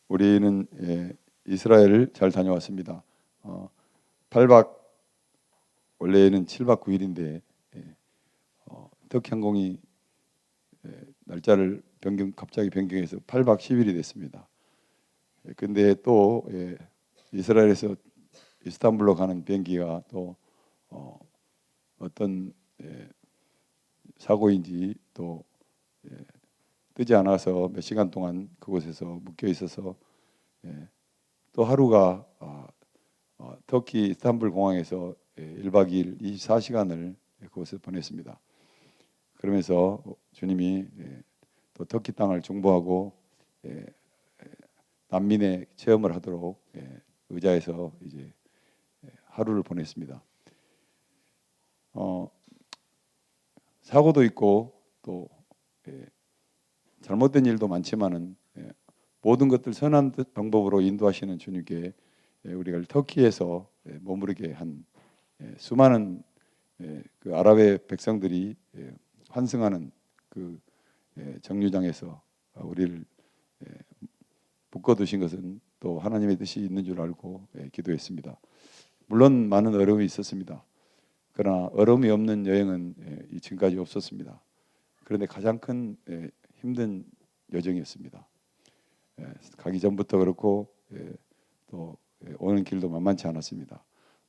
우리는 이스라엘을 잘 다녀왔습니다. 8박 원래는 7박 9일인데 터키 항공이 날짜를 갑자기 변경해서 8박 10일이 됐습니다. 근데 또 이스라엘에서 이스탄불로 가는 비행기가 또 어떤 사고인지 또 뜨지 않아서 몇 시간 동안 그곳에서 묶여 있어서 또 하루가 터키 이스탄불 공항에서 1박 2일 24시간을 그곳에서 보냈습니다. 그러면서 주님이 또 터키 땅을 중보하고 난민의 체험을 하도록 의자에서 이제 하루를 보냈습니다. 사고도 있고 또 잘못된 일도 많지만은 모든 것들 선한 방법으로 인도하시는 주님께 우리가 터키에서 머무르게 한 수많은 그 아랍의 백성들이 환승하는 그 정류장에서 우리를 묶어두신 것은 또 하나님의 뜻이 있는 줄 알고 기도했습니다. 물론 많은 어려움이 있었습니다. 그러나 어려움이 없는 여행은 지금까지 없었습니다. 그런데 가장 큰 힘든 여정이었습니다. 가기 전부터 그렇고 또 오는 길도 만만치 않았습니다.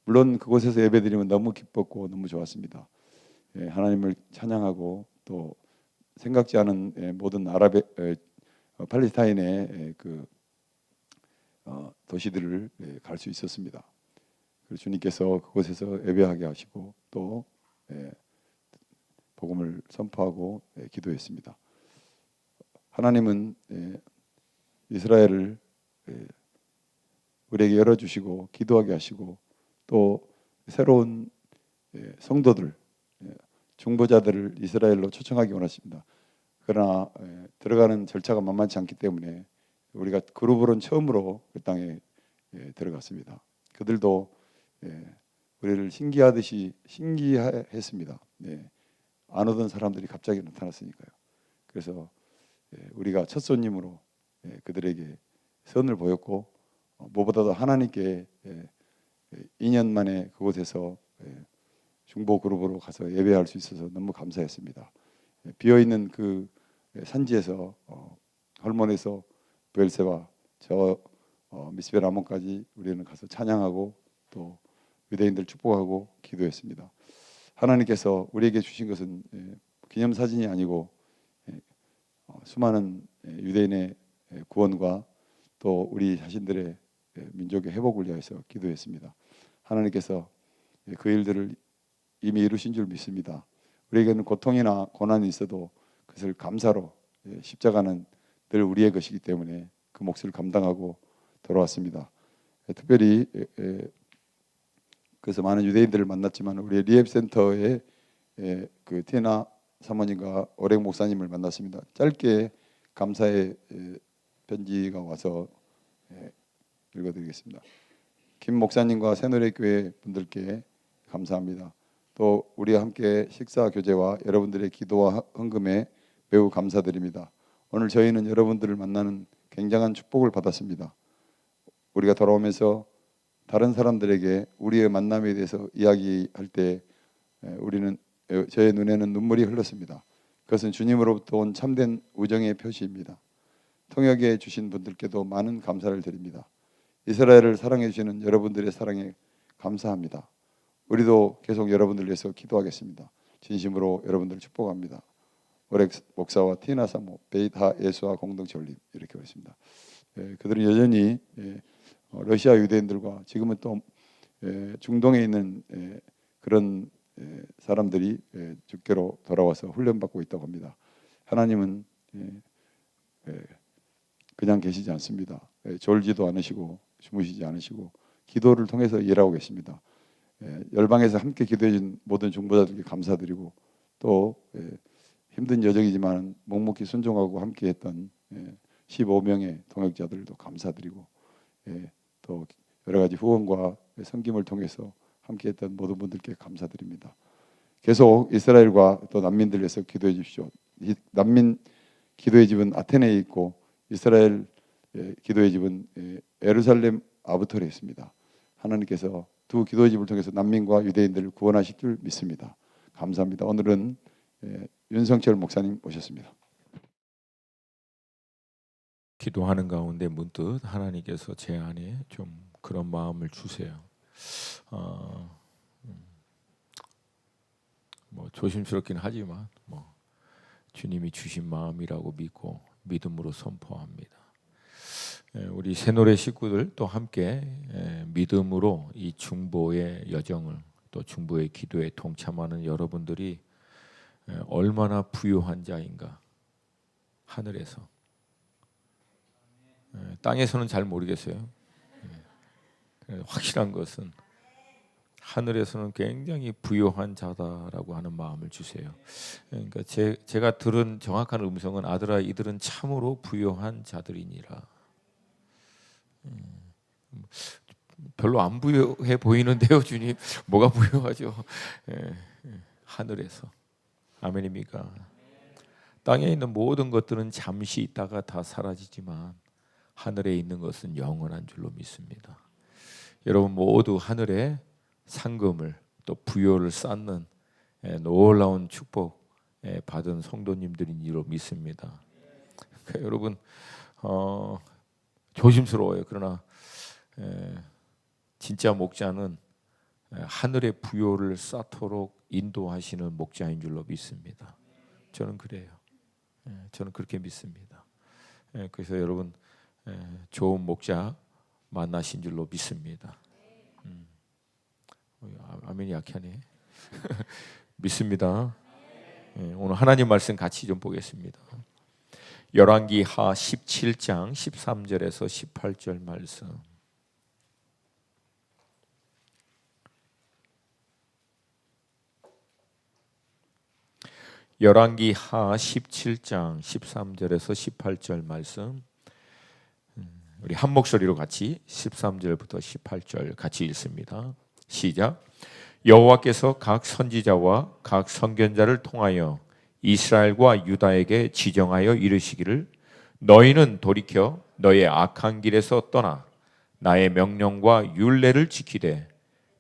물론 그곳에서 예배드리면 너무 기뻤고 너무 좋았습니다. 하나님을 찬양하고 또 생각지 않은 모든 팔레스타인의 그 도시들을 갈 수 있었습니다. 그래서 주님께서 그곳에서 예배하게 하시고 또 복음을 선포하고 기도했습니다. 하나님은 이스라엘을 우리에게 열어주시고 기도하게 하시고 또 새로운 성도들, 중보자들을 이스라엘로 초청하기 원하십니다. 그러나 들어가는 절차가 만만치 않기 때문에 우리가 그룹으로는 처음으로 그 땅에 들어갔습니다. 그들도 우리를 신기했습니다. 안 오던 사람들이 갑자기 나타났으니까요. 그래서 우리가 첫 손님으로 그들에게 선을 보였고 무엇보다도 하나님께 2년 만에 그곳에서 중보 그룹으로 가서 예배할 수 있어서 너무 감사했습니다. 비어있는 그 산지에서 헐몬에서 브엘세바 저 미스베 라몬까지 우리는 가서 찬양하고 또 유대인들 축복하고 기도했습니다. 하나님께서 우리에게 주신 것은 기념사진이 아니고 수많은 유대인의 구원과 또 우리 자신들의 민족의 회복을 위해서 기도했습니다. 하나님께서 그 일들을 이미 이루신 줄 믿습니다. 우리에게는 고통이나 고난이 있어도 그것을 감사로 십자가는 늘 우리의 것이기 때문에 그 몫을 감당하고 돌아왔습니다. 특별히 그래서 많은 유대인들을 만났지만 우리 리앱센터의 그 티나 사모님과 오렉 목사님을 만났습니다. 짧게 감사의 편지가 와서 읽어드리겠습니다. 김 목사님과 새노래교회 분들께 감사합니다. 또 우리와 함께 식사 교제와 여러분들의 기도와 헌금에 매우 감사드립니다. 오늘 저희는 여러분들을 만나는 굉장한 축복을 받았습니다. 우리가 돌아오면서 다른 사람들에게 우리의 만남에 대해서 이야기할 때 우리는 저의 눈에는 눈물이 흘렀습니다. 그것은 주님으로부터 온 참된 우정의 표시입니다. 통역해 주신 분들께도 많은 감사를 드립니다. 이스라엘을 사랑해 주시는 여러분들의 사랑에 감사합니다. 우리도 계속 여러분들 위해서 기도하겠습니다. 진심으로 여러분들을 축복합니다. 오렉 목사와 티나 사모, 베이타 예수와 공동체 올림 이렇게 했습니다. 그들은 여전히 러시아 유대인들과 지금은 또 중동에 있는 그런 사람들이 주께로 돌아와서 훈련받고 있다고 합니다. 하나님은 그냥 계시지 않습니다. 졸지도 않으시고 주무시지 않으시고 기도를 통해서 일하고 계십니다. 열방에서 함께 기도해 준 모든 중보자들께 감사드리고 또 힘든 여정이지만 묵묵히 순종하고 함께했던 15명의 동역자들도 감사드리고 또 여러 가지 후원과 섬김을 통해서 함께했던 모든 분들께 감사드립니다. 계속 이스라엘과 또 난민들 위해서 기도해 주십시오. 이 난민 기도의 집은 아테네에 있고 이스라엘 기도의 집은 예루살렘 아부토리에 있습니다. 하나님께서 두 기도의 집을 통해서 난민과 유대인들을 구원하실 줄 믿습니다. 감사합니다. 오늘은 윤성철 목사님 모셨습니다. 기도하는 가운데 문득 하나님께서 제 안에 좀 그런 마음을 주세요. 뭐 조심스럽긴 하지만 뭐 주님이 주신 마음이라고 믿고 믿음으로 선포합니다. 우리 새노래 식구들 또 함께 믿음으로 이 중보의 여정을 또 중보의 기도에 동참하는 여러분들이 얼마나 부유한 자인가. 하늘에서 땅에서는 잘 모르겠어요. 확실한 것은 하늘에서는 굉장히 부유한 자다라고 하는 마음을 주세요. 그러니까 제가 들은 정확한 음성은 아들아 이들은 참으로 부유한 자들이니라. 별로 안 부유해 보이는데요, 주님. 뭐가 부유하죠? 하늘에서. 아멘입니까? 땅에 있는 모든 것들은 잠시 있다가 다 사라지지만 하늘에 있는 것은 영원한 줄로 믿습니다. 여러분 모두 하늘에 상금을 또 부요를 쌓는 놀라운 축복 받은 성도님들인 줄로 믿습니다. 그러니까 여러분 조심스러워요. 그러나 진짜 목자는 하늘의 부요를 쌓도록 인도하시는 목자인 줄로 믿습니다. 저는 그래요. 저는 그렇게 믿습니다. 그래서 여러분 좋은 목자 만나신 줄로 믿습니다. 아멘이 약하네. 믿습니다. 오늘 하나님 말씀 같이 좀 보겠습니다. 열왕기하 17장 13절에서 18절 말씀. 열왕기하 17장 13절에서 18절 말씀. 우리 한 목소리로 같이 13절부터 18절 같이 읽습니다. 시작. 여호와께서 각 선지자와 각 선견자를 통하여 이스라엘과 유다에게 지정하여 이르시기를 너희는 돌이켜 너의 악한 길에서 떠나 나의 명령과 율례를 지키되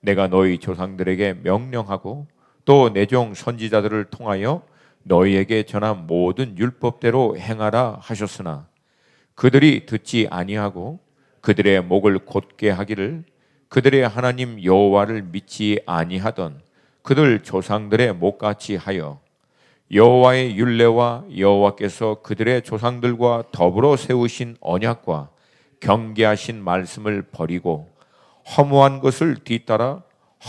내가 너희 조상들에게 명령하고 또 내 종 선지자들을 통하여 너희에게 전한 모든 율법대로 행하라 하셨으나 그들이 듣지 아니하고 그들의 목을 곧게 하기를 그들의 하나님 여호와를 믿지 아니하던 그들 조상들의 목같이 하여 여호와의 율례와 여호와께서 그들의 조상들과 더불어 세우신 언약과 경계하신 말씀을 버리고 허무한 것을 뒤따라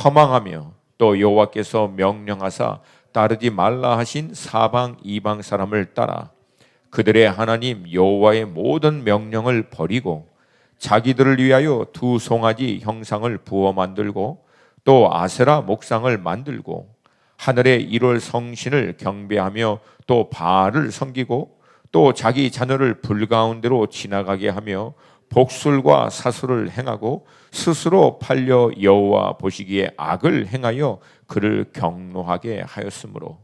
허망하며 또 여호와께서 명령하사 따르지 말라 하신 사방 이방 사람을 따라 그들의 하나님 여호와의 모든 명령을 버리고 자기들을 위하여 두 송아지 형상을 부어 만들고 또 아세라 목상을 만들고 하늘의 1월 성신을 경배하며 또 바알을 섬기고 또 자기 자녀를 불 가운데로 지나가게 하며 복술과 사술을 행하고 스스로 팔려 여호와 보시기에 악을 행하여 그를 경노하게 하였으므로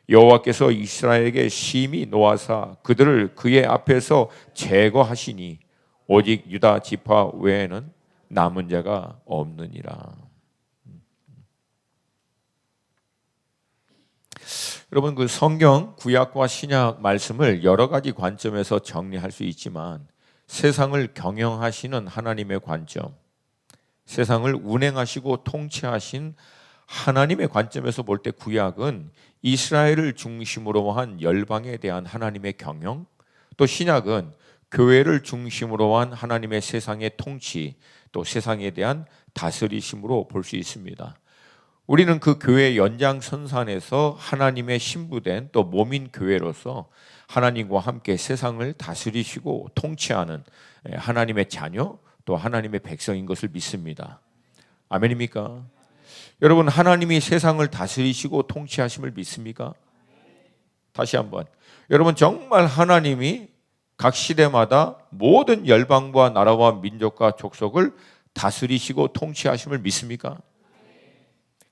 여호와께서 이스라엘에게 심히 노하사 그들을 그의 앞에서 제거하시니 오직 유다 지파 외에는 남은 자가 없느니라. 여러분 그 성경 구약과 신약 말씀을 여러 가지 관점에서 정리할 수 있지만 세상을 경영하시는 하나님의 관점, 세상을 운행하시고 통치하신 하나님의 관점에서 볼 때 구약은 이스라엘을 중심으로 한 열방에 대한 하나님의 경영, 또 신약은 교회를 중심으로 한 하나님의 세상의 통치, 또 세상에 대한 다스리심으로 볼 수 있습니다. 우리는 그 교회 연장선상에서 하나님의 신부된 또 몸인 교회로서 하나님과 함께 세상을 다스리시고 통치하는 하나님의 자녀, 또 하나님의 백성인 것을 믿습니다. 아멘입니까? 여러분 하나님이 세상을 다스리시고 통치하심을 믿습니까? 다시 한번 여러분 정말 하나님이 각 시대마다 모든 열방과 나라와 민족과 족속을 다스리시고 통치하심을 믿습니까?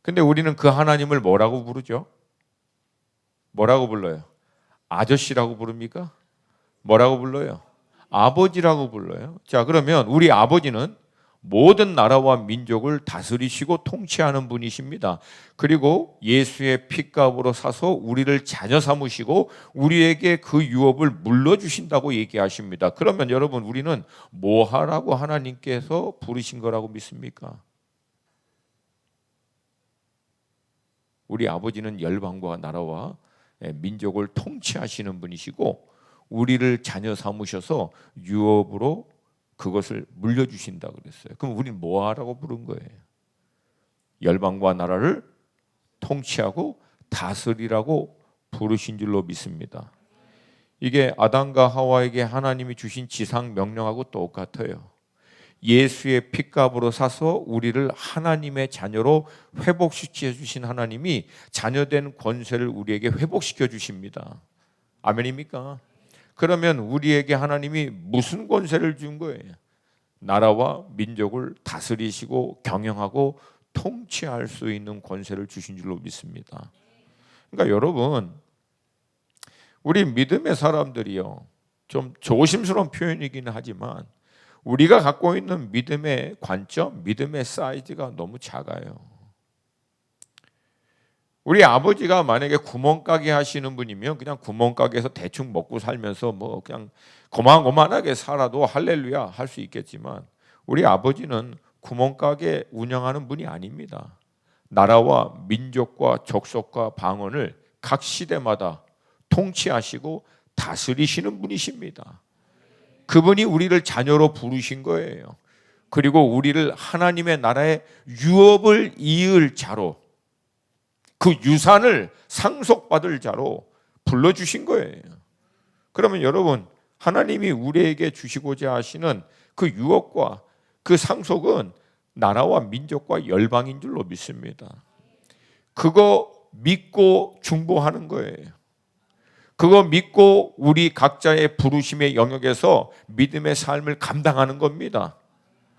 근데 우리는 그 하나님을 뭐라고 부르죠? 뭐라고 불러요? 아저씨라고 부릅니까? 뭐라고 불러요? 아버지라고 불러요. 자, 그러면 우리 아버지는 모든 나라와 민족을 다스리시고 통치하는 분이십니다. 그리고 예수의 핏값으로 사서 우리를 자녀 삼으시고 우리에게 그 유업을 물려주신다고 얘기하십니다. 그러면 여러분, 우리는 뭐 하라고 하나님께서 부르신 거라고 믿습니까? 우리 아버지는 열방과 나라와 민족을 통치하시는 분이시고 우리를 자녀 삼으셔서 유업으로 그것을 물려주신다 그랬어요. 그럼 우리는 뭐 하라고 부른 거예요? 열방과 나라를 통치하고 다스리라고 부르신 줄로 믿습니다. 이게 아담과 하와에게 하나님이 주신 지상 명령하고 똑같아요. 예수의 핏값으로 사서 우리를 하나님의 자녀로 회복시켜 주신 하나님이 자녀된 권세를 우리에게 회복시켜 주십니다. 아멘입니까? 그러면 우리에게 하나님이 무슨 권세를 준 거예요? 나라와 민족을 다스리시고 경영하고 통치할 수 있는 권세를 주신 줄로 믿습니다. 그러니까 여러분, 우리 믿음의 사람들이요, 좀 조심스러운 표현이기는 하지만 우리가 갖고 있는 믿음의 관점, 믿음의 사이즈가 너무 작아요. 우리 아버지가 만약에 구멍가게 하시는 분이면 그냥 구멍가게에서 대충 먹고 살면서 뭐 그냥 고만고만하게 살아도 할렐루야 할 수 있겠지만 우리 아버지는 구멍가게 운영하는 분이 아닙니다. 나라와 민족과 족속과 방언을 각 시대마다 통치하시고 다스리시는 분이십니다. 그분이 우리를 자녀로 부르신 거예요. 그리고 우리를 하나님의 나라의 유업을 이을 자로, 그 유산을 상속받을 자로 불러주신 거예요. 그러면 여러분, 하나님이 우리에게 주시고자 하시는 그 유업과 그 상속은 나라와 민족과 열방인 줄로 믿습니다. 그거 믿고 중보하는 거예요. 그거 믿고 우리 각자의 부르심의 영역에서 믿음의 삶을 감당하는 겁니다.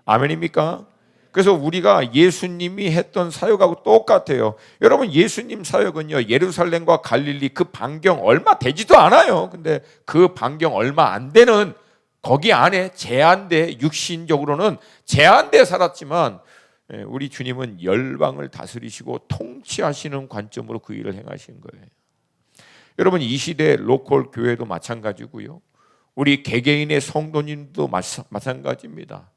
아멘입니까? 그래서 우리가 예수님이 했던 사역하고 똑같아요. 여러분, 예수님 사역은요, 예루살렘과 갈릴리 그 반경 얼마 되지도 않아요. 근데 그 반경 얼마 안 되는 거기 안에 제한돼, 육신적으로는 제한돼 살았지만 우리 주님은 열방을 다스리시고 통치하시는 관점으로 그 일을 행하신 거예요. 여러분, 이 시대 로컬 교회도 마찬가지고요, 우리 개개인의 성도님도 마찬가지입니다.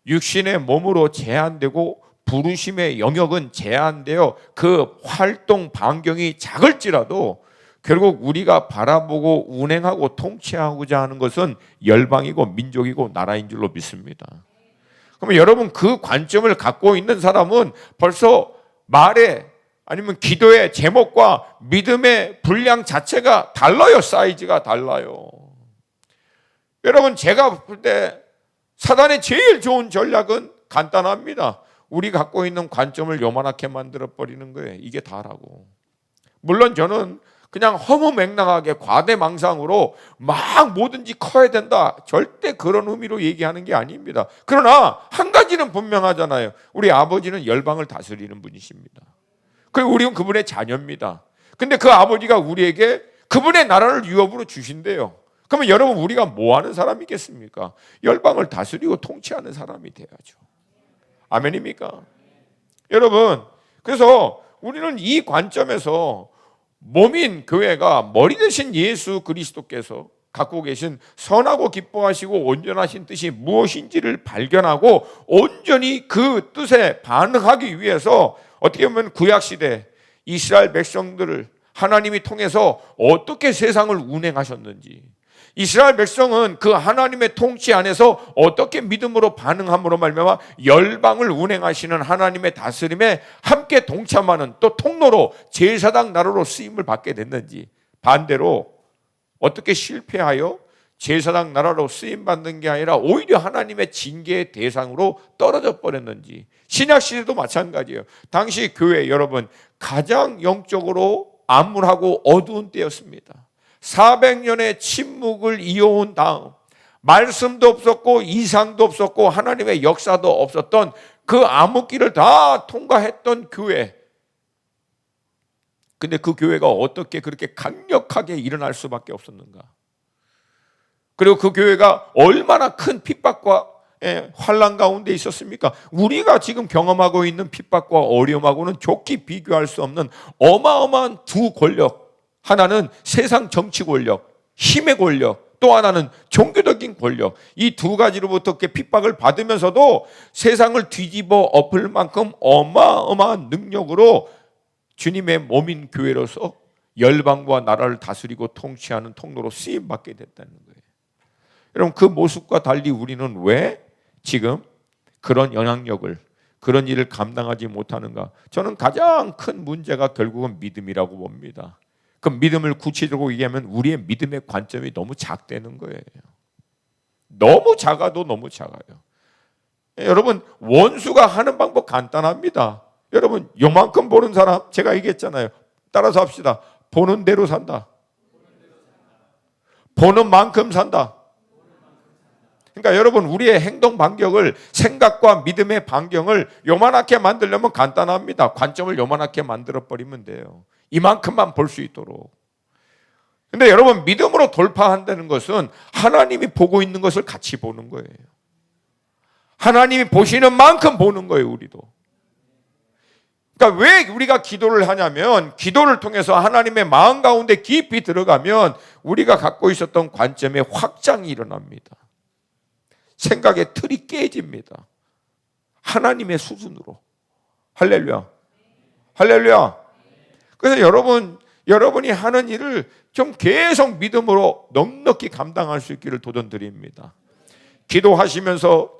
육신의 몸으로 제한되고 부르심의 영역은 제한되어 그 활동 반경이 작을지라도 결국 우리가 바라보고 운행하고 통치하고자 하는 것은 열방이고 민족이고 나라인 줄로 믿습니다. 그러면 여러분, 그 관점을 갖고 있는 사람은 벌써 말에 아니면 기도의 제목과 믿음의 분량 자체가 달라요. 사이즈가 달라요. 여러분, 제가 볼 때 사단의 제일 좋은 전략은 간단합니다. 우리 갖고 있는 관점을 요만하게 만들어버리는 거예요. 이게 다라고. 물론 저는 그냥 허무맹랑하게 과대망상으로 막 뭐든지 커야 된다, 절대 그런 의미로 얘기하는 게 아닙니다. 그러나 한 가지는 분명하잖아요. 우리 아버지는 열방을 다스리는 분이십니다. 그리고 우리는 그분의 자녀입니다. 근데 그 아버지가 우리에게 그분의 나라를 유업으로 주신대요. 그러면 여러분, 우리가 뭐 하는 사람이겠습니까? 열방을 다스리고 통치하는 사람이 돼야죠. 아멘입니까? 여러분, 그래서 우리는 이 관점에서 몸인 교회가 머리 대신 예수 그리스도께서 갖고 계신 선하고 기뻐하시고 온전하신 뜻이 무엇인지를 발견하고 온전히 그 뜻에 반응하기 위해서 어떻게 보면 구약시대 이스라엘 백성들을 하나님이 통해서 어떻게 세상을 운행하셨는지, 이스라엘 백성은 그 하나님의 통치 안에서 어떻게 믿음으로 반응함으로 말미암아 열방을 운행하시는 하나님의 다스림에 함께 동참하는 또 통로로 제사장 나라로 쓰임을 받게 됐는지, 반대로 어떻게 실패하여 제사장 나라로 쓰임받는 게 아니라 오히려 하나님의 징계의 대상으로 떨어져 버렸는지, 신약시대도 마찬가지예요. 당시 교회 여러분, 가장 영적으로 암울하고 어두운 때였습니다. 400년의 침묵을 이어온 다음, 말씀도 없었고 이상도 없었고 하나님의 역사도 없었던 그 암흑기를 다 통과했던 교회. 근데 그 교회가 어떻게 그렇게 강력하게 일어날 수밖에 없었는가? 그리고 그 교회가 얼마나 큰 핍박과 환난 가운데 있었습니까? 우리가 지금 경험하고 있는 핍박과 어려움하고는 좋게 비교할 수 없는 어마어마한 두 권력, 하나는 세상 정치 권력, 힘의 권력, 또 하나는 종교적인 권력, 이 두 가지로부터 핍박을 받으면서도 세상을 뒤집어 엎을 만큼 어마어마한 능력으로 주님의 몸인 교회로서 열방과 나라를 다스리고 통치하는 통로로 쓰임받게 됐다는 거예요. 여러분, 그 모습과 달리 우리는 왜 지금 그런 영향력을, 그런 일을 감당하지 못하는가? 저는 가장 큰 문제가 결국은 믿음이라고 봅니다. 그 믿음을 구체적으로 얘기하면 우리의 믿음의 관점이 너무 작다는 거예요. 너무 작아도 너무 작아요. 여러분, 원수가 하는 방법 간단합니다. 여러분, 요만큼 보는 사람, 제가 얘기했잖아요. 따라서 합시다. 보는 대로 산다. 보는 만큼 산다. 그러니까 여러분, 우리의 행동 반경을, 생각과 믿음의 반경을 요만하게 만들려면 간단합니다. 관점을 요만하게 만들어 버리면 돼요. 이만큼만 볼 수 있도록. 근데 여러분, 믿음으로 돌파한다는 것은 하나님이 보고 있는 것을 같이 보는 거예요. 하나님이 보시는 만큼 보는 거예요, 우리도. 그러니까 왜 우리가 기도를 하냐면, 기도를 통해서 하나님의 마음 가운데 깊이 들어가면 우리가 갖고 있었던 관점의 확장이 일어납니다. 생각의 틀이 깨집니다. 하나님의 수준으로. 할렐루야. 할렐루야. 그래서 여러분이 하는 일을 좀 계속 믿음으로 넉넉히 감당할 수 있기를 도전드립니다. 기도하시면서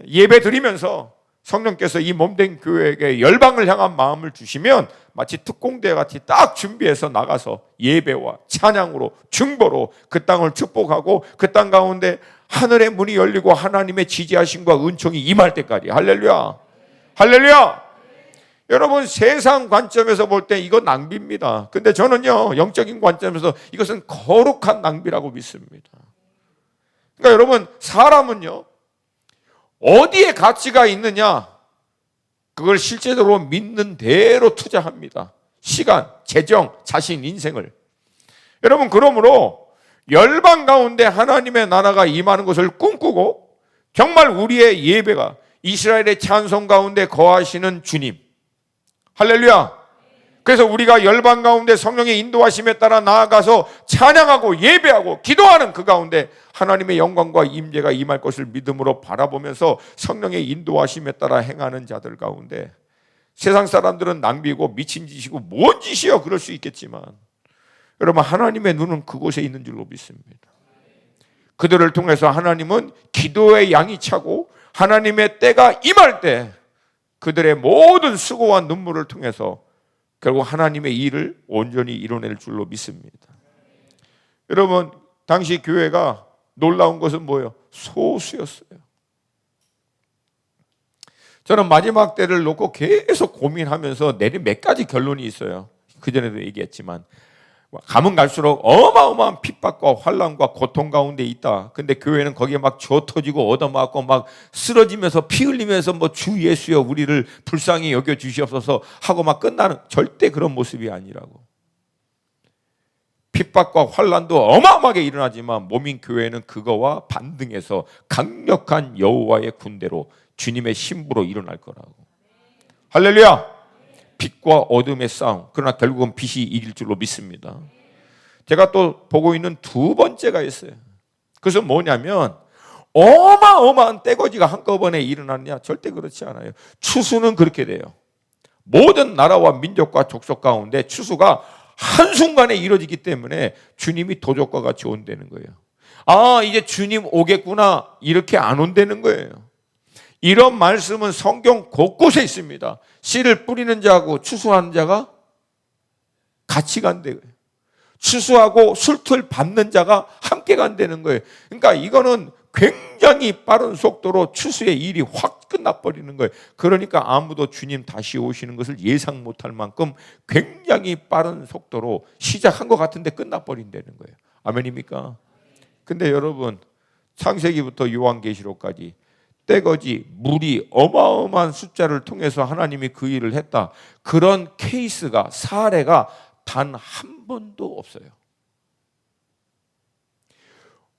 예배 드리면서 성령께서 이 몸된 교회에게 열방을 향한 마음을 주시면 마치 특공대 같이 딱 준비해서 나가서 예배와 찬양으로 중보로 그 땅을 축복하고 그 땅 가운데 하늘의 문이 열리고 하나님의 지지하심과 은총이 임할 때까지. 할렐루야. 할렐루야. 여러분, 세상 관점에서 볼 때 이건 낭비입니다. 근데 저는요, 영적인 관점에서 이것은 거룩한 낭비라고 믿습니다. 그러니까 여러분, 사람은요, 어디에 가치가 있느냐, 그걸 실제적으로 믿는 대로 투자합니다. 시간, 재정, 자신 인생을. 여러분, 그러므로 열방 가운데 하나님의 나라가 임하는 것을 꿈꾸고 정말 우리의 예배가 이스라엘의 찬송 가운데 거하시는 주님, 할렐루야. 그래서 우리가 열방 가운데 성령의 인도하심에 따라 나아가서 찬양하고 예배하고 기도하는 그 가운데 하나님의 영광과 임재가 임할 것을 믿음으로 바라보면서 성령의 인도하심에 따라 행하는 자들 가운데, 세상 사람들은 낭비고 미친 짓이고 뭔 짓이요, 그럴 수 있겠지만 여러분, 하나님의 눈은 그곳에 있는 줄로 믿습니다. 그들을 통해서 하나님은 기도의 양이 차고 하나님의 때가 임할 때 그들의 모든 수고와 눈물을 통해서 결국 하나님의 일을 온전히 이뤄낼 줄로 믿습니다. 여러분, 당시 교회가 놀라운 것은 뭐예요? 소수였어요. 저는 마지막 때를 놓고 계속 고민하면서 내린 몇 가지 결론이 있어요. 그전에도 얘기했지만 가면 갈수록 어마어마한 핍박과 환난과 고통 가운데 있다. 근데 교회는 거기에 막 쥐어터지고 얻어맞고 막 쓰러지면서 피 흘리면서 뭐 주 예수여 우리를 불쌍히 여겨 주시옵소서 하고 막 끝나는, 절대 그런 모습이 아니라고. 핍박과 환난도 어마어마하게 일어나지만 몸인 교회는 그거와 반등해서 강력한 여호와의 군대로 주님의 신부로 일어날 거라고. 할렐루야. 빛과 어둠의 싸움, 그러나 결국은 빛이 이길 줄로 믿습니다. 제가 또 보고 있는 두 번째가 있어요. 그것은 뭐냐면 어마어마한 떼거지가 한꺼번에 일어나느냐? 절대 그렇지 않아요. 추수는 그렇게 돼요. 모든 나라와 민족과 족속 가운데 추수가 한순간에 이루어지기 때문에 주님이 도적과 같이 온다는 거예요. 아, 이제 주님 오겠구나, 이렇게 안 온다는 거예요. 이런 말씀은 성경 곳곳에 있습니다. 씨를 뿌리는 자하고 추수하는 자가 같이 간대요. 추수하고 술틀 밟는 자가 함께 간다는 거예요. 그러니까 이거는 굉장히 빠른 속도로 추수의 일이 확 끝나버리는 거예요. 그러니까 아무도 주님 다시 오시는 것을 예상 못할 만큼 굉장히 빠른 속도로 시작한 것 같은데 끝나버린다는 거예요. 아멘입니까? 근데 여러분, 창세기부터 요한계시록까지 떼거지, 물이 어마어마한 숫자를 통해서 하나님이 그 일을 했다. 그런 케이스가, 사례가 단 한 번도 없어요.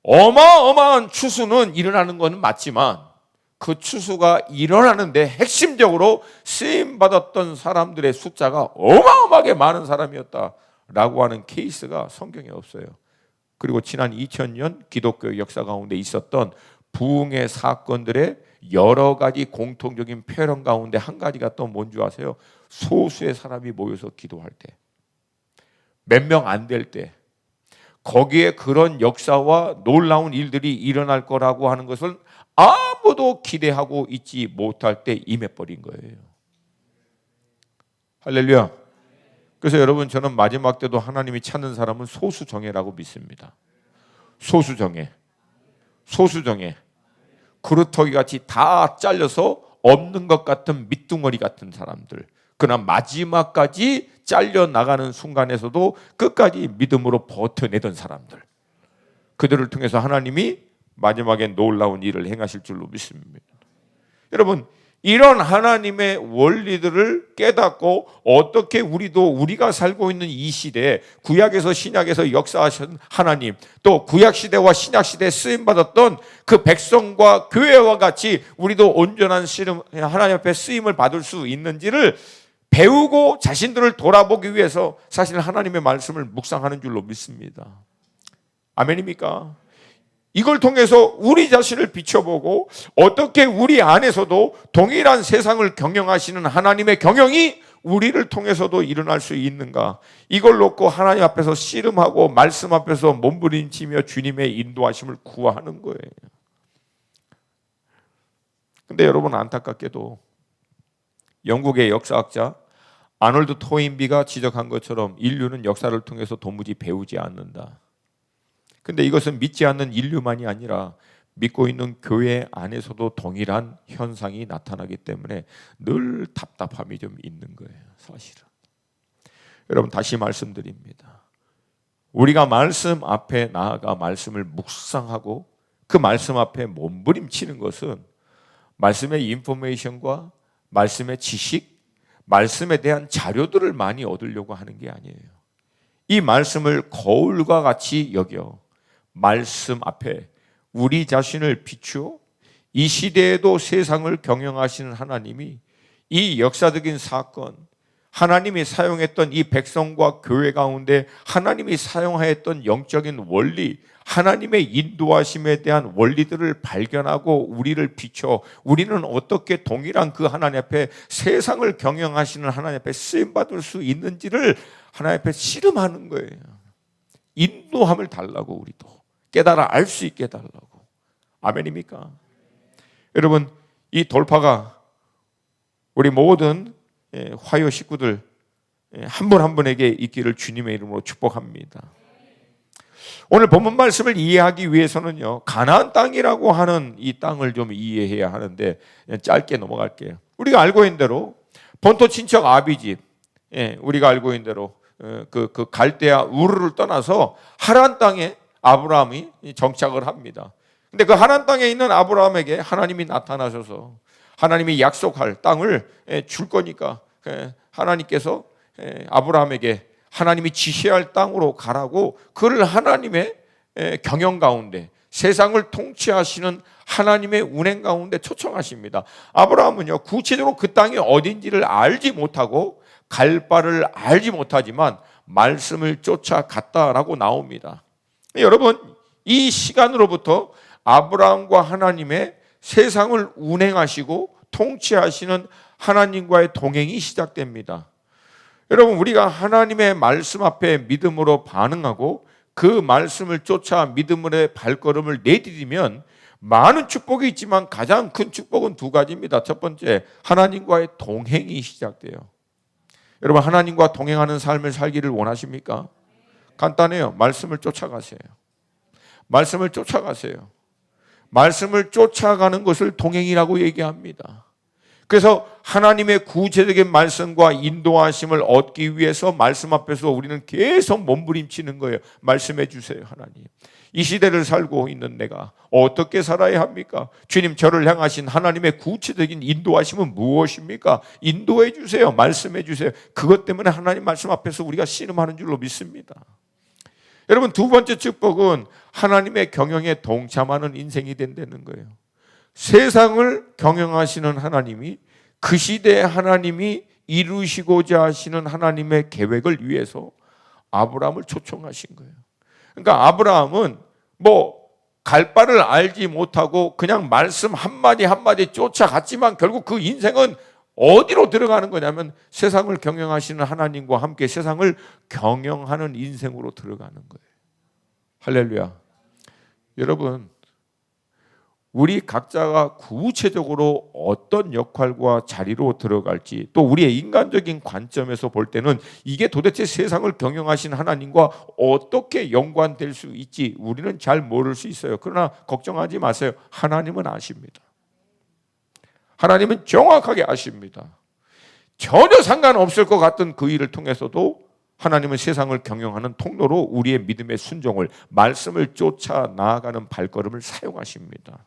어마어마한 추수는 일어나는 것은 맞지만 그 추수가 일어나는데 핵심적으로 쓰임받았던 사람들의 숫자가 어마어마하게 많은 사람이었다라고 하는 케이스가 성경에 없어요. 그리고 지난 2000년 기독교 역사 가운데 있었던 부흥의 사건들의 여러 가지 공통적인 표현 가운데 한 가지가 또 뭔지 아세요? 소수의 사람이 모여서 기도할 때, 몇 명 안 될 때, 거기에 그런 역사와 놀라운 일들이 일어날 거라고 하는 것을 아무도 기대하고 있지 못할 때 임해버린 거예요. 할렐루야. 그래서 여러분, 저는 마지막 때도 하나님이 찾는 사람은 소수정예라고 믿습니다. 소수정예. 그루터기 같이 다 잘려서 없는 것 같은 밑둥어리 같은 사람들, 그러나 마지막까지 잘려나가는 순간에서도 끝까지 믿음으로 버텨내던 사람들, 그들을 통해서 하나님이 마지막에 놀라운 일을 행하실 줄로 믿습니다. 여러분, 이런 하나님의 원리들을 깨닫고 어떻게 우리가 살고 있는 이 시대에 구약에서 신약에서 역사하신 하나님, 또 구약시대와 신약시대에 쓰임받았던 그 백성과 교회와 같이 우리도 온전한 하나님 앞에 쓰임을 받을 수 있는지를 배우고 자신들을 돌아보기 위해서 사실 하나님의 말씀을 묵상하는 줄로 믿습니다. 아멘입니까? 이걸 통해서 우리 자신을 비춰보고 어떻게 우리 안에서도 동일한 세상을 경영하시는 하나님의 경영이 우리를 통해서도 일어날 수 있는가, 이걸 놓고 하나님 앞에서 씨름하고 말씀 앞에서 몸부림치며 주님의 인도하심을 구하는 거예요. 근데 여러분, 안타깝게도 영국의 역사학자 아놀드 토인비가 지적한 것처럼 인류는 역사를 통해서 도무지 배우지 않는다. 근데 이것은 믿지 않는 인류만이 아니라 믿고 있는 교회 안에서도 동일한 현상이 나타나기 때문에 늘 답답함이 좀 있는 거예요, 사실은. 여러분, 다시 말씀드립니다. 우리가 말씀 앞에 나아가 말씀을 묵상하고 그 말씀 앞에 몸부림치는 것은 말씀의 인포메이션과 말씀의 지식, 말씀에 대한 자료들을 많이 얻으려고 하는 게 아니에요. 이 말씀을 거울과 같이 여겨 말씀 앞에 우리 자신을 비추어 이 시대에도 세상을 경영하시는 하나님이 이 역사적인 사건, 하나님이 사용했던 이 백성과 교회 가운데 하나님이 사용하였던 영적인 원리, 하나님의 인도하심에 대한 원리들을 발견하고 우리를 비춰 우리는 어떻게 동일한 그 하나님 앞에 세상을 경영하시는 하나님 앞에 쓰임받을 수 있는지를 하나님 앞에 씨름하는 거예요. 인도함을 달라고, 우리도 깨달아 알 수 있게 해달라고. 아멘입니까? 여러분, 이 돌파가 우리 모든 화요 식구들 한 분 한 분에게 있기를 주님의 이름으로 축복합니다. 오늘 본문 말씀을 이해하기 위해서는요, 가나안 땅이라고 하는 이 땅을 좀 이해해야 하는데 짧게 넘어갈게요. 우리가 알고 있는 대로 본토 친척 아비집, 우리가 알고 있는 대로 그 갈대아 우르를 떠나서 하란 땅에 아브라함이 정착을 합니다. 근데 그 하란 땅에 있는 아브라함에게 하나님이 나타나셔서 하나님이 약속할 땅을 줄 거니까 하나님께서 아브라함에게 하나님이 지시할 땅으로 가라고 그를 하나님의 경영 가운데, 세상을 통치하시는 하나님의 운행 가운데 초청하십니다. 아브라함은요, 구체적으로 그 땅이 어딘지를 알지 못하고 갈 바를 알지 못하지만 말씀을 쫓아갔다라고 나옵니다. 여러분, 이 시간으로부터 아브라함과 하나님의 세상을 운행하시고 통치하시는 하나님과의 동행이 시작됩니다. 여러분, 우리가 하나님의 말씀 앞에 믿음으로 반응하고 그 말씀을 쫓아 믿음의 발걸음을 내디디면 많은 축복이 있지만 가장 큰 축복은 두 가지입니다. 첫 번째, 하나님과의 동행이 시작돼요. 여러분, 하나님과 동행하는 삶을 살기를 원하십니까? 간단해요. 말씀을 쫓아가세요. 말씀을 쫓아가세요. 말씀을 쫓아가는 것을 동행이라고 얘기합니다. 그래서 하나님의 구체적인 말씀과 인도하심을 얻기 위해서 말씀 앞에서 우리는 계속 몸부림치는 거예요. 말씀해 주세요, 하나님. 이 시대를 살고 있는 내가 어떻게 살아야 합니까? 주님, 저를 향하신 하나님의 구체적인 인도하심은 무엇입니까? 인도해 주세요. 말씀해 주세요. 그것 때문에 하나님 말씀 앞에서 우리가 씨름하는 줄로 믿습니다. 여러분, 두 번째 축복은 하나님의 경영에 동참하는 인생이 된다는 거예요. 세상을 경영하시는 하나님이 그 시대에 하나님이 이루시고자 하시는 하나님의 계획을 위해서 아브라함을 초청하신 거예요. 그러니까 아브라함은 갈 바를 알지 못하고 그냥 말씀 한마디 한마디 쫓아갔지만 결국 그 인생은 어디로 들어가는 거냐면 세상을 경영하시는 하나님과 함께 세상을 경영하는 인생으로 들어가는 거예요. 할렐루야. 여러분, 우리 각자가 구체적으로 어떤 역할과 자리로 들어갈지, 또 우리의 인간적인 관점에서 볼 때는 이게 도대체 세상을 경영하신 하나님과 어떻게 연관될 수 있지 우리는 잘 모를 수 있어요. 그러나 걱정하지 마세요. 하나님은 아십니다. 하나님은 정확하게 아십니다. 전혀 상관없을 것 같은 그 일을 통해서도 하나님은 세상을 경영하는 통로로 우리의 믿음의 순종을, 말씀을 쫓아 나아가는 발걸음을 사용하십니다.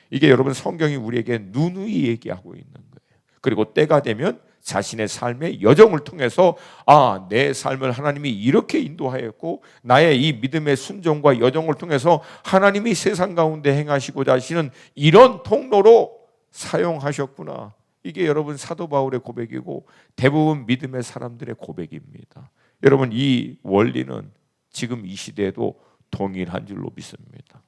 이게 여러분 성경이 우리에게 누누이 얘기하고 있는 거예요. 그리고 때가 되면 자신의 삶의 여정을 통해서 내 삶을 하나님이 이렇게 인도하였고 나의 이 믿음의 순종과 여정을 통해서 하나님이 세상 가운데 행하시고자 하시는 이런 통로로 사용하셨구나. 이게 여러분 사도 바울의 고백이고 대부분 믿음의 사람들의 고백입니다. 여러분, 이 원리는 지금 이 시대에도 동일한 줄로 믿습니다.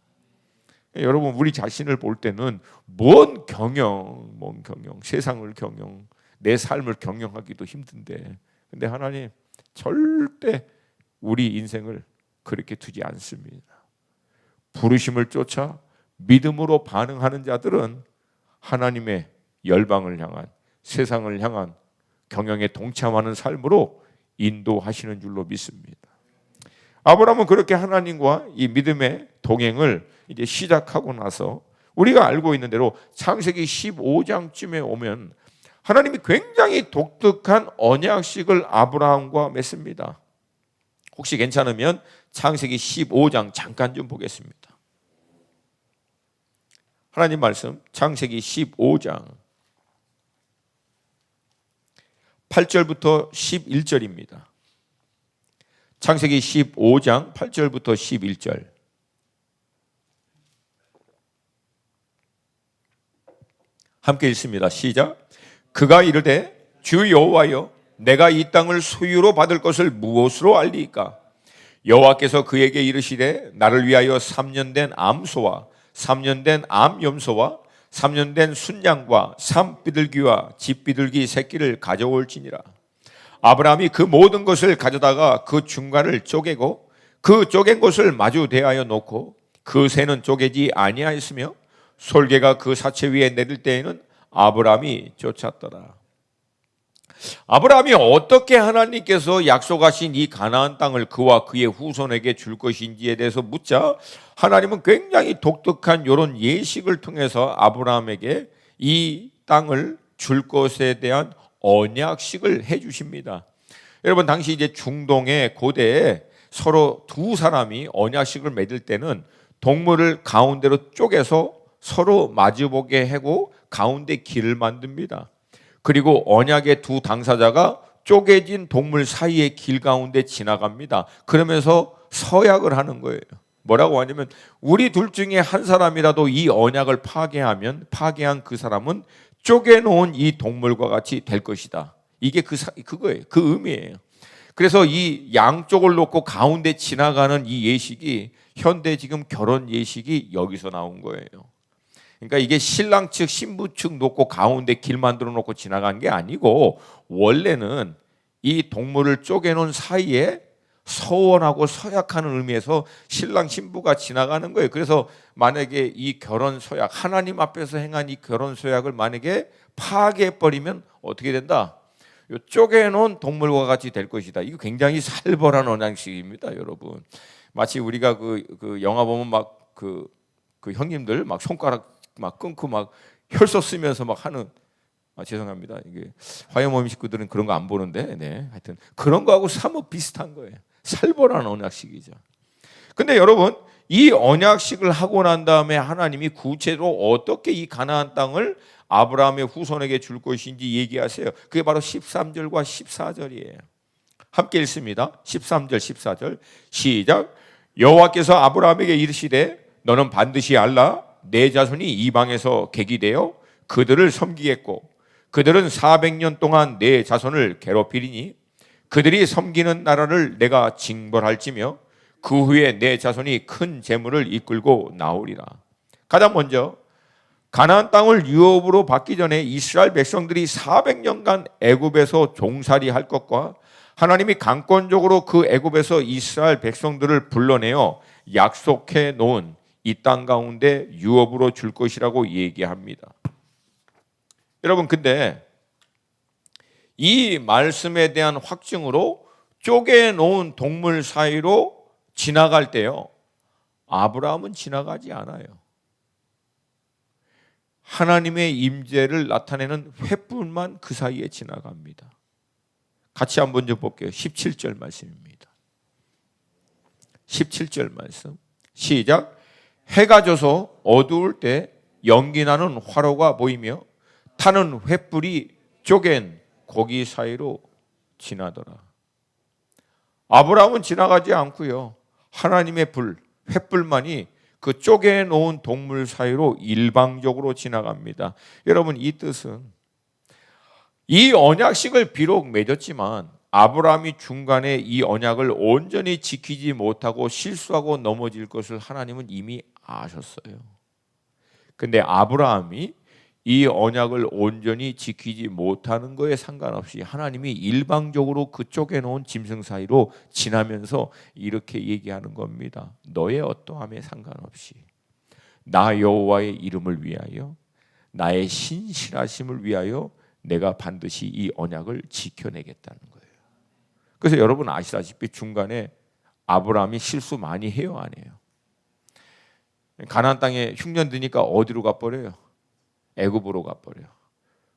여러분, 우리 자신을 볼 때는 뭔 경영, 세상을 경영, 내 삶을 경영하기도 힘든데, 근데 하나님 절대 우리 인생을 그렇게 두지 않습니다. 부르심을 쫓아 믿음으로 반응하는 자들은 하나님의 열방을 향한, 세상을 향한 경영에 동참하는 삶으로 인도하시는 줄로 믿습니다. 아브라함은 그렇게 하나님과 이 믿음의 동행을 이제 시작하고 나서 우리가 알고 있는 대로 창세기 15장쯤에 오면 하나님이 굉장히 독특한 언약식을 아브라함과 맺습니다. 혹시 괜찮으면 창세기 15장 잠깐 좀 보겠습니다. 하나님 말씀 창세기 15장 8절부터 11절입니다. 창세기 15장 8절부터 11절. 함께 읽습니다. 시작. 그가 이르되 주 여호와여, 내가 이 땅을 소유로 받을 것을 무엇으로 알리이까? 여호와께서 그에게 이르시되 나를 위하여 3년 된 암소와 3년 된 암염소와 3년 된 순양과 산비둘기와 집비둘기 새끼를 가져올지니라. 아브라함이 그 모든 것을 가져다가 그 중간을 쪼개고 그 쪼갠 것을 마주 대하여 놓고 그 새는 쪼개지 아니하였으며 솔개가 그 사체 위에 내릴 때에는 아브라함이 쫓았더라. 아브라함이 어떻게 하나님께서 약속하신 이 가나안 땅을 그와 그의 후손에게 줄 것인지에 대해서 묻자 하나님은 굉장히 독특한 이런 예식을 통해서 아브라함에게 이 땅을 줄 것에 대한 언약식을 해 주십니다. 여러분, 당시 이제 중동의 고대에 서로 두 사람이 언약식을 맺을 때는 동물을 가운데로 쪼개서 서로 마주보게 하고 가운데 길을 만듭니다. 그리고 언약의 두 당사자가 쪼개진 동물 사이의 길 가운데 지나갑니다. 그러면서 서약을 하는 거예요. 뭐라고 하냐면 우리 둘 중에 한 사람이라도 이 언약을 파괴하면 파괴한 그 사람은 쪼개놓은 이 동물과 같이 될 것이다. 이게 그거예요. 그 의미예요. 그래서 이 양쪽을 놓고 가운데 지나가는 이 예식이 현대 지금 결혼 예식이 여기서 나온 거예요. 그러니까 이게 신랑 측 신부 측 놓고 가운데 길 만들어 놓고 지나간 게 아니고 원래는 이 동물을 쪼개놓은 사이에 서원하고 서약하는 의미에서 신랑 신부가 지나가는 거예요. 그래서 만약에 이 결혼 서약, 하나님 앞에서 행한 이 결혼 서약을 만약에 파괴해버리면 어떻게 된다? 요 쪼개놓은 동물과 같이 될 것이다. 이거 굉장히 살벌한 언약식입니다, 여러분. 마치 우리가 그 영화 보면 막 그 형님들 막 손가락 막 끊고 막 혈서 쓰면서 막 하는, 죄송합니다. 이게 화요모임 식구들은 그런 거 안 보는데, 네, 하여튼 그런 거하고 사뭇 비슷한 거예요. 살벌한 언약식이죠. 근데 여러분, 이 언약식을 하고 난 다음에 하나님이 구체로 어떻게 이 가나안 땅을 아브라함의 후손에게 줄 것인지 얘기하세요. 그게 바로 13절과 14절이에요. 함께 읽습니다. 13절, 14절 시작. 여호와께서 아브라함에게 이르시되 너는 반드시 알라 내 자손이 이방에서 객이 되어 그들을 섬기겠고 그들은 400년 동안 내 자손을 괴롭히리니 그들이 섬기는 나라를 내가 징벌할지며 그 후에 내 자손이 큰 재물을 이끌고 나오리라. 가장 먼저 가나안 땅을 유업으로 받기 전에 이스라엘 백성들이 400년간 애굽에서 종살이 할 것과 하나님이 강권적으로 그 애굽에서 이스라엘 백성들을 불러내어 약속해 놓은 이 땅 가운데 유업으로 줄 것이라고 얘기합니다. 여러분, 근데 이 말씀에 대한 확증으로 쪼개놓은 동물 사이로 지나갈 때요, 아브라함은 지나가지 않아요. 하나님의 임재를 나타내는 횃불만 그 사이에 지나갑니다. 같이 한번 좀 볼게요. 17절 말씀입니다. 17절 말씀 시작. 해가 져서 어두울 때 연기나는 화로가 보이며 타는 횃불이 쪼갠 고기 사이로 지나더라. 아브라함은 지나가지 않고요, 하나님의 불, 횃불만이 그 쪼개놓은 동물 사이로 일방적으로 지나갑니다. 여러분, 이 뜻은 이 언약식을 비록 맺었지만 아브라함이 중간에 이 언약을 온전히 지키지 못하고 실수하고 넘어질 것을 하나님은 이미 아셨어요. 근데 아브라함이 이 언약을 온전히 지키지 못하는 거에 상관없이 하나님이 일방적으로 그 쪼개놓은 짐승 사이로 지나면서 이렇게 얘기하는 겁니다. 너의 어떠함에 상관없이 나 여호와의 이름을 위하여, 나의 신실하심을 위하여 내가 반드시 이 언약을 지켜내겠다는 거예요. 그래서 여러분 아시다시피 중간에 아브라함이 실수 많이 해요, 안 해요? 가나안 땅에 흉년 드니까 어디로 가버려요? 애굽으로 가버려.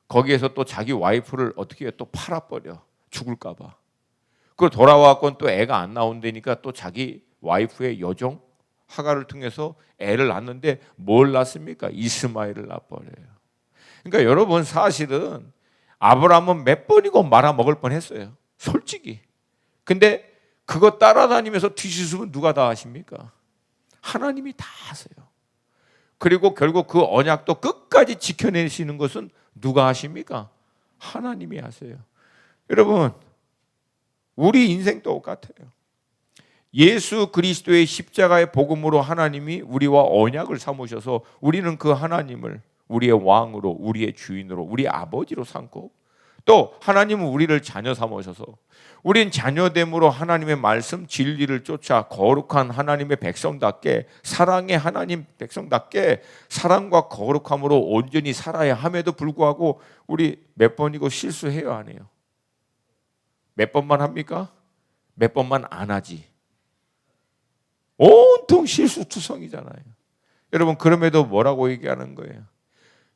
거기에서 또 자기 와이프를 어떻게 해요? 또 팔아버려. 죽을까 봐. 그리고 돌아와서 또 애가 안 나온다니까 또 자기 와이프의 여종 하가를 통해서 애를 낳는데 뭘 낳습니까? 이스마엘을 낳아버려요. 그러니까 여러분, 사실은 아브라함은 몇 번이고 말아먹을 뻔했어요, 솔직히. 근데 그거 따라다니면서 뒤집으면 누가 다 하십니까? 하나님이 다 하세요. 그리고 결국 그 언약도 끝까지 지켜내시는 것은 누가 하십니까? 하나님이 하세요. 여러분, 우리 인생 똑같아요. 예수 그리스도의 십자가의 복음으로 하나님이 우리와 언약을 삼으셔서 우리는 그 하나님을 우리의 왕으로, 우리의 주인으로, 우리 아버지로 삼고, 또 하나님은 우리를 자녀 삼으셔서 우린 자녀됨으로 하나님의 말씀 진리를 쫓아 거룩한 하나님의 백성답게, 사랑의 하나님 백성답게 사랑과 거룩함으로 온전히 살아야 함에도 불구하고 우리 몇 번이고 실수해요, 안 해요? 몇 번만 합니까? 몇 번만 안 하지. 온통 실수투성이잖아요. 여러분, 그럼에도 뭐라고 얘기하는 거예요?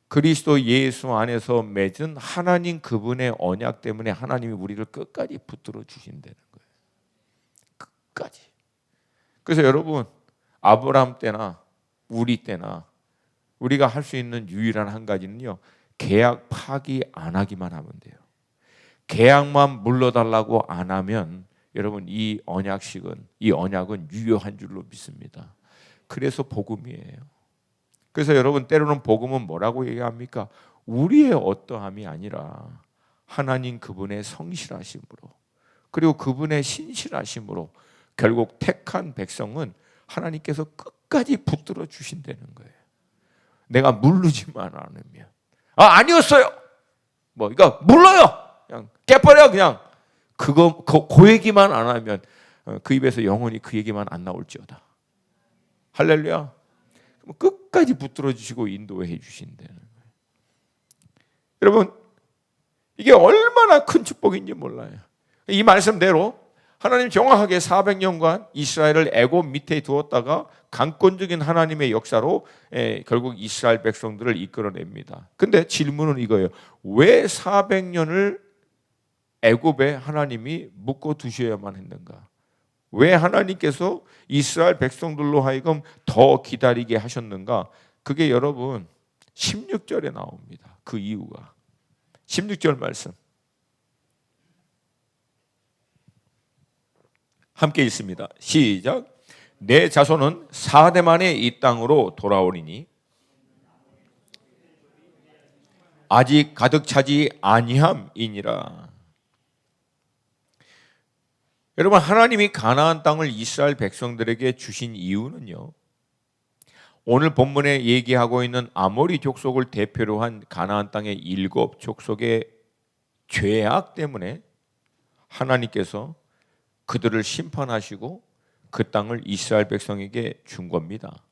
그리스도 예수 안에서 맺은 하나님 그분의 언약 때문에 하나님이 우리를 끝까지 붙들어 주신다는 거예요. 끝까지. 그래서 여러분, 아브라함 때나 우리 때나 우리가 할 수 있는 유일한 한 가지는요, 계약 파기 안 하기만 하면 돼요. 계약만 물러달라고 안 하면 여러분, 이 언약은 유효한 줄로 믿습니다. 그래서 복음이에요. 그래서 여러분, 때로는 복음은 뭐라고 얘기합니까? 우리의 어떠함이 아니라 하나님 그분의 성실하심으로, 그리고 그분의 신실하심으로 결국 택한 백성은 하나님께서 끝까지 붙들어 주신다는 거예요. 내가 물르지만 않으면, 아니었어요, 이거 물러요, 그냥 깨버려, 그냥 그거 그 얘기만 안 하면 그 입에서 영원히 그 얘기만 안 나올지어다. 할렐루야. 끝까지 붙들어 주시고 인도해 주신다는 거예요. 여러분, 이게 얼마나 큰 축복인지 몰라요. 이 말씀대로 하나님 정확하게 400년간 이스라엘을 애굽 밑에 두었다가 강권적인 하나님의 역사로 결국 이스라엘 백성들을 이끌어냅니다. 근데 질문은 이거예요. 왜 400년을 애굽에 하나님이 묶어 두셔야만 했는가? 왜 하나님께서 이스라엘 백성들로 하여금 더 기다리게 하셨는가? 그게 여러분 16절에 나옵니다. 그 이유가 16절 말씀 함께 읽습니다. 시작. 내 자손은 4대 만에 이 땅으로 돌아오리니 아직 가득 차지 아니함이니라. 여러분, 하나님이 가나안 땅을 이스라엘 백성들에게 주신 이유는요, 오늘 본문에 얘기하고 있는 아모리 족속을 대표로 한 가나안 땅의 7 족속의 죄악 때문에 하나님께서 그들을 심판하시고 그 땅을 이스라엘 백성에게 준 겁니다.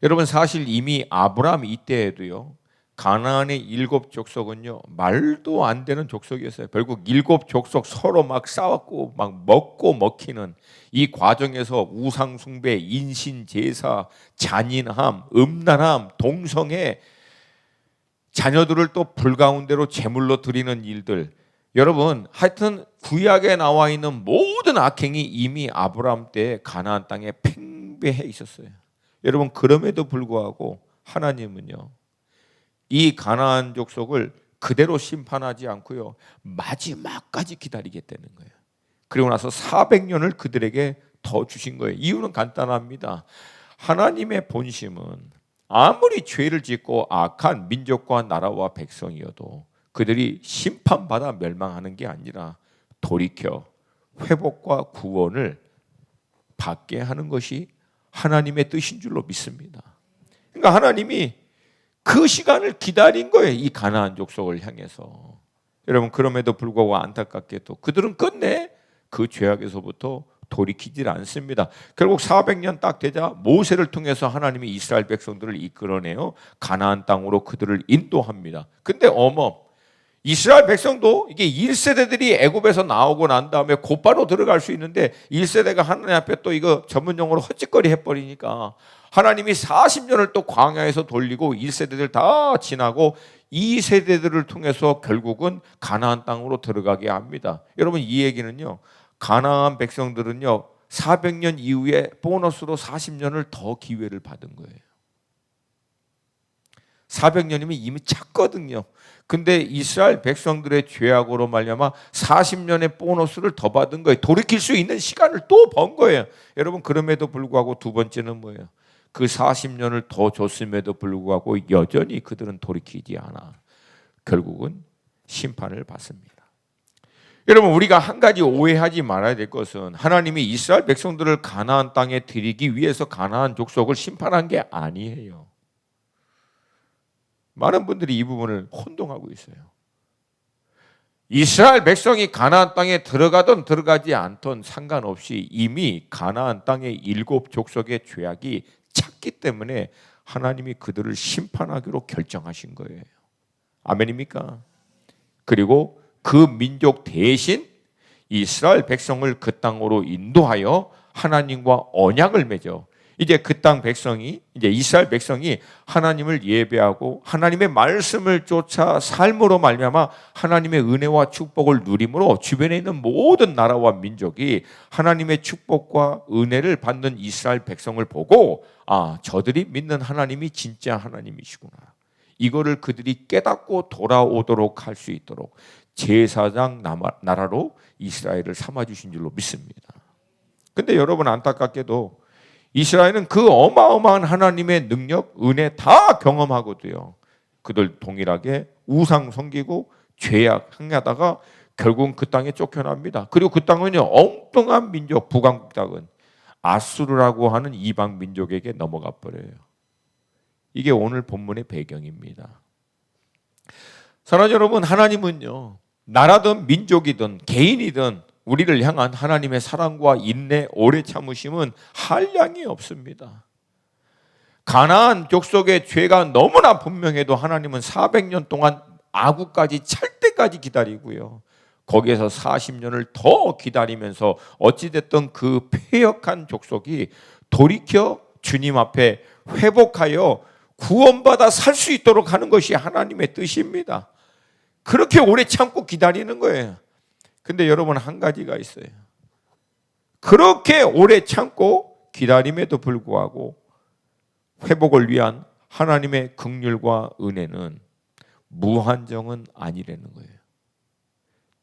여러분, 사실 이미 아브라함 이때에도요, 가나안의 7 족속은요 말도 안 되는 족속이었어요. 결국 7 족속 서로 막 싸웠고 막 먹고 먹히는 이 과정에서 우상 숭배, 인신 제사, 잔인함, 음란함, 동성애, 자녀들을 또 불 가운데로 제물로 드리는 일들, 여러분 하여튼 구약에 나와 있는 모든 악행이 이미 아브라함 때 가나안 땅에 팽배해 있었어요. 여러분, 그럼에도 불구하고 하나님은요 이 가나안 족속을 그대로 심판하지 않고요 마지막까지 기다리겠다는 거예요. 그리고 나서 400년을 그들에게 더 주신 거예요. 이유는 간단합니다. 하나님의 본심은 아무리 죄를 짓고 악한 민족과 나라와 백성이어도 그들이 심판받아 멸망하는 게 아니라 돌이켜 회복과 구원을 받게 하는 것이 하나님의 뜻인 줄로 믿습니다. 그러니까 하나님이 그 시간을 기다린 거예요. 이 가나안 족속을 향해서. 여러분, 그럼에도 불구하고 안타깝게도 그들은 끝내 그 죄악에서부터 돌이키질 않습니다. 결국 400년 딱 되자 모세를 통해서 하나님이 이스라엘 백성들을 이끌어내요 가나안 땅으로 그들을 인도합니다. 근데 이스라엘 백성도 이게 1세대들이 애굽에서 나오고 난 다음에 곧바로 들어갈 수 있는데 1세대가 하나님 앞에 또 이거 전문 용어로 헛짓거리 해버리니까 하나님이 40년을 또 광야에서 돌리고 1세대들 다 지나고 2세대들을 통해서 결국은 가나안 땅으로 들어가게 합니다. 여러분, 이 얘기는요 가나안 백성들은요 400년 이후에 보너스로 40년을 더 기회를 받은 거예요. 400년이면 이미 찼거든요. 근데 이스라엘 백성들의 죄악으로 말미암아 40년의 보너스를 더 받은 거예요. 돌이킬 수 있는 시간을 또 번 거예요. 여러분, 그럼에도 불구하고 두 번째는 뭐예요? 그 40년을 더 줬음에도 불구하고 여전히 그들은 돌이키지 않아 결국은 심판을 받습니다. 여러분, 우리가 한 가지 오해하지 말아야 될 것은 하나님이 이스라엘 백성들을 가나안 땅에 들이기 위해서 가나안 족속을 심판한 게 아니에요. 많은 분들이 이 부분을 혼동하고 있어요. 이스라엘 백성이 가나안 땅에 들어가든 들어가지 않든 상관없이 이미 가나안 땅의 7 족속의 죄악이 찼기 때문에 하나님이 그들을 심판하기로 결정하신 거예요. 아멘입니까? 그리고 그 민족 대신 이스라엘 백성을 그 땅으로 인도하여 하나님과 언약을 맺어 이제 그 땅 백성이, 이제 이스라엘 백성이 하나님을 예배하고 하나님의 말씀을 쫓아 삶으로 말미암아 하나님의 은혜와 축복을 누림으로 주변에 있는 모든 나라와 민족이 하나님의 축복과 은혜를 받는 이스라엘 백성을 보고 저들이 믿는 하나님이 진짜 하나님이시구나. 이거를 그들이 깨닫고 돌아오도록 할 수 있도록 제사장 나라로 이스라엘을 삼아주신 줄로 믿습니다. 근데 여러분, 안타깝게도 이스라엘은 그 어마어마한 하나님의 능력, 은혜 다 경험하고도요 그들 동일하게 우상 섬기고 죄악 행하다가 결국은 그 땅에 쫓겨납니다. 그리고 그 땅은요 엉뚱한 민족, 북왕국 땅은 아수르라고 하는 이방 민족에게 넘어가 버려요. 이게 오늘 본문의 배경입니다. 사랑하는 여러분, 하나님은요 나라든 민족이든 개인이든 우리를 향한 하나님의 사랑과 인내, 오래 참으심은 한량이 없습니다. 가나안 족속의 죄가 너무나 분명해도 하나님은 400년 동안 아구까지 찰 때까지 기다리고요 거기에서 40년을 더 기다리면서 어찌됐든 그 패역한 족속이 돌이켜 주님 앞에 회복하여 구원받아 살 수 있도록 하는 것이 하나님의 뜻입니다. 그렇게 오래 참고 기다리는 거예요. 근데 여러분, 한 가지가 있어요. 그렇게 오래 참고 기다림에도 불구하고 회복을 위한 하나님의 긍휼과 은혜는 무한정은 아니라는 거예요.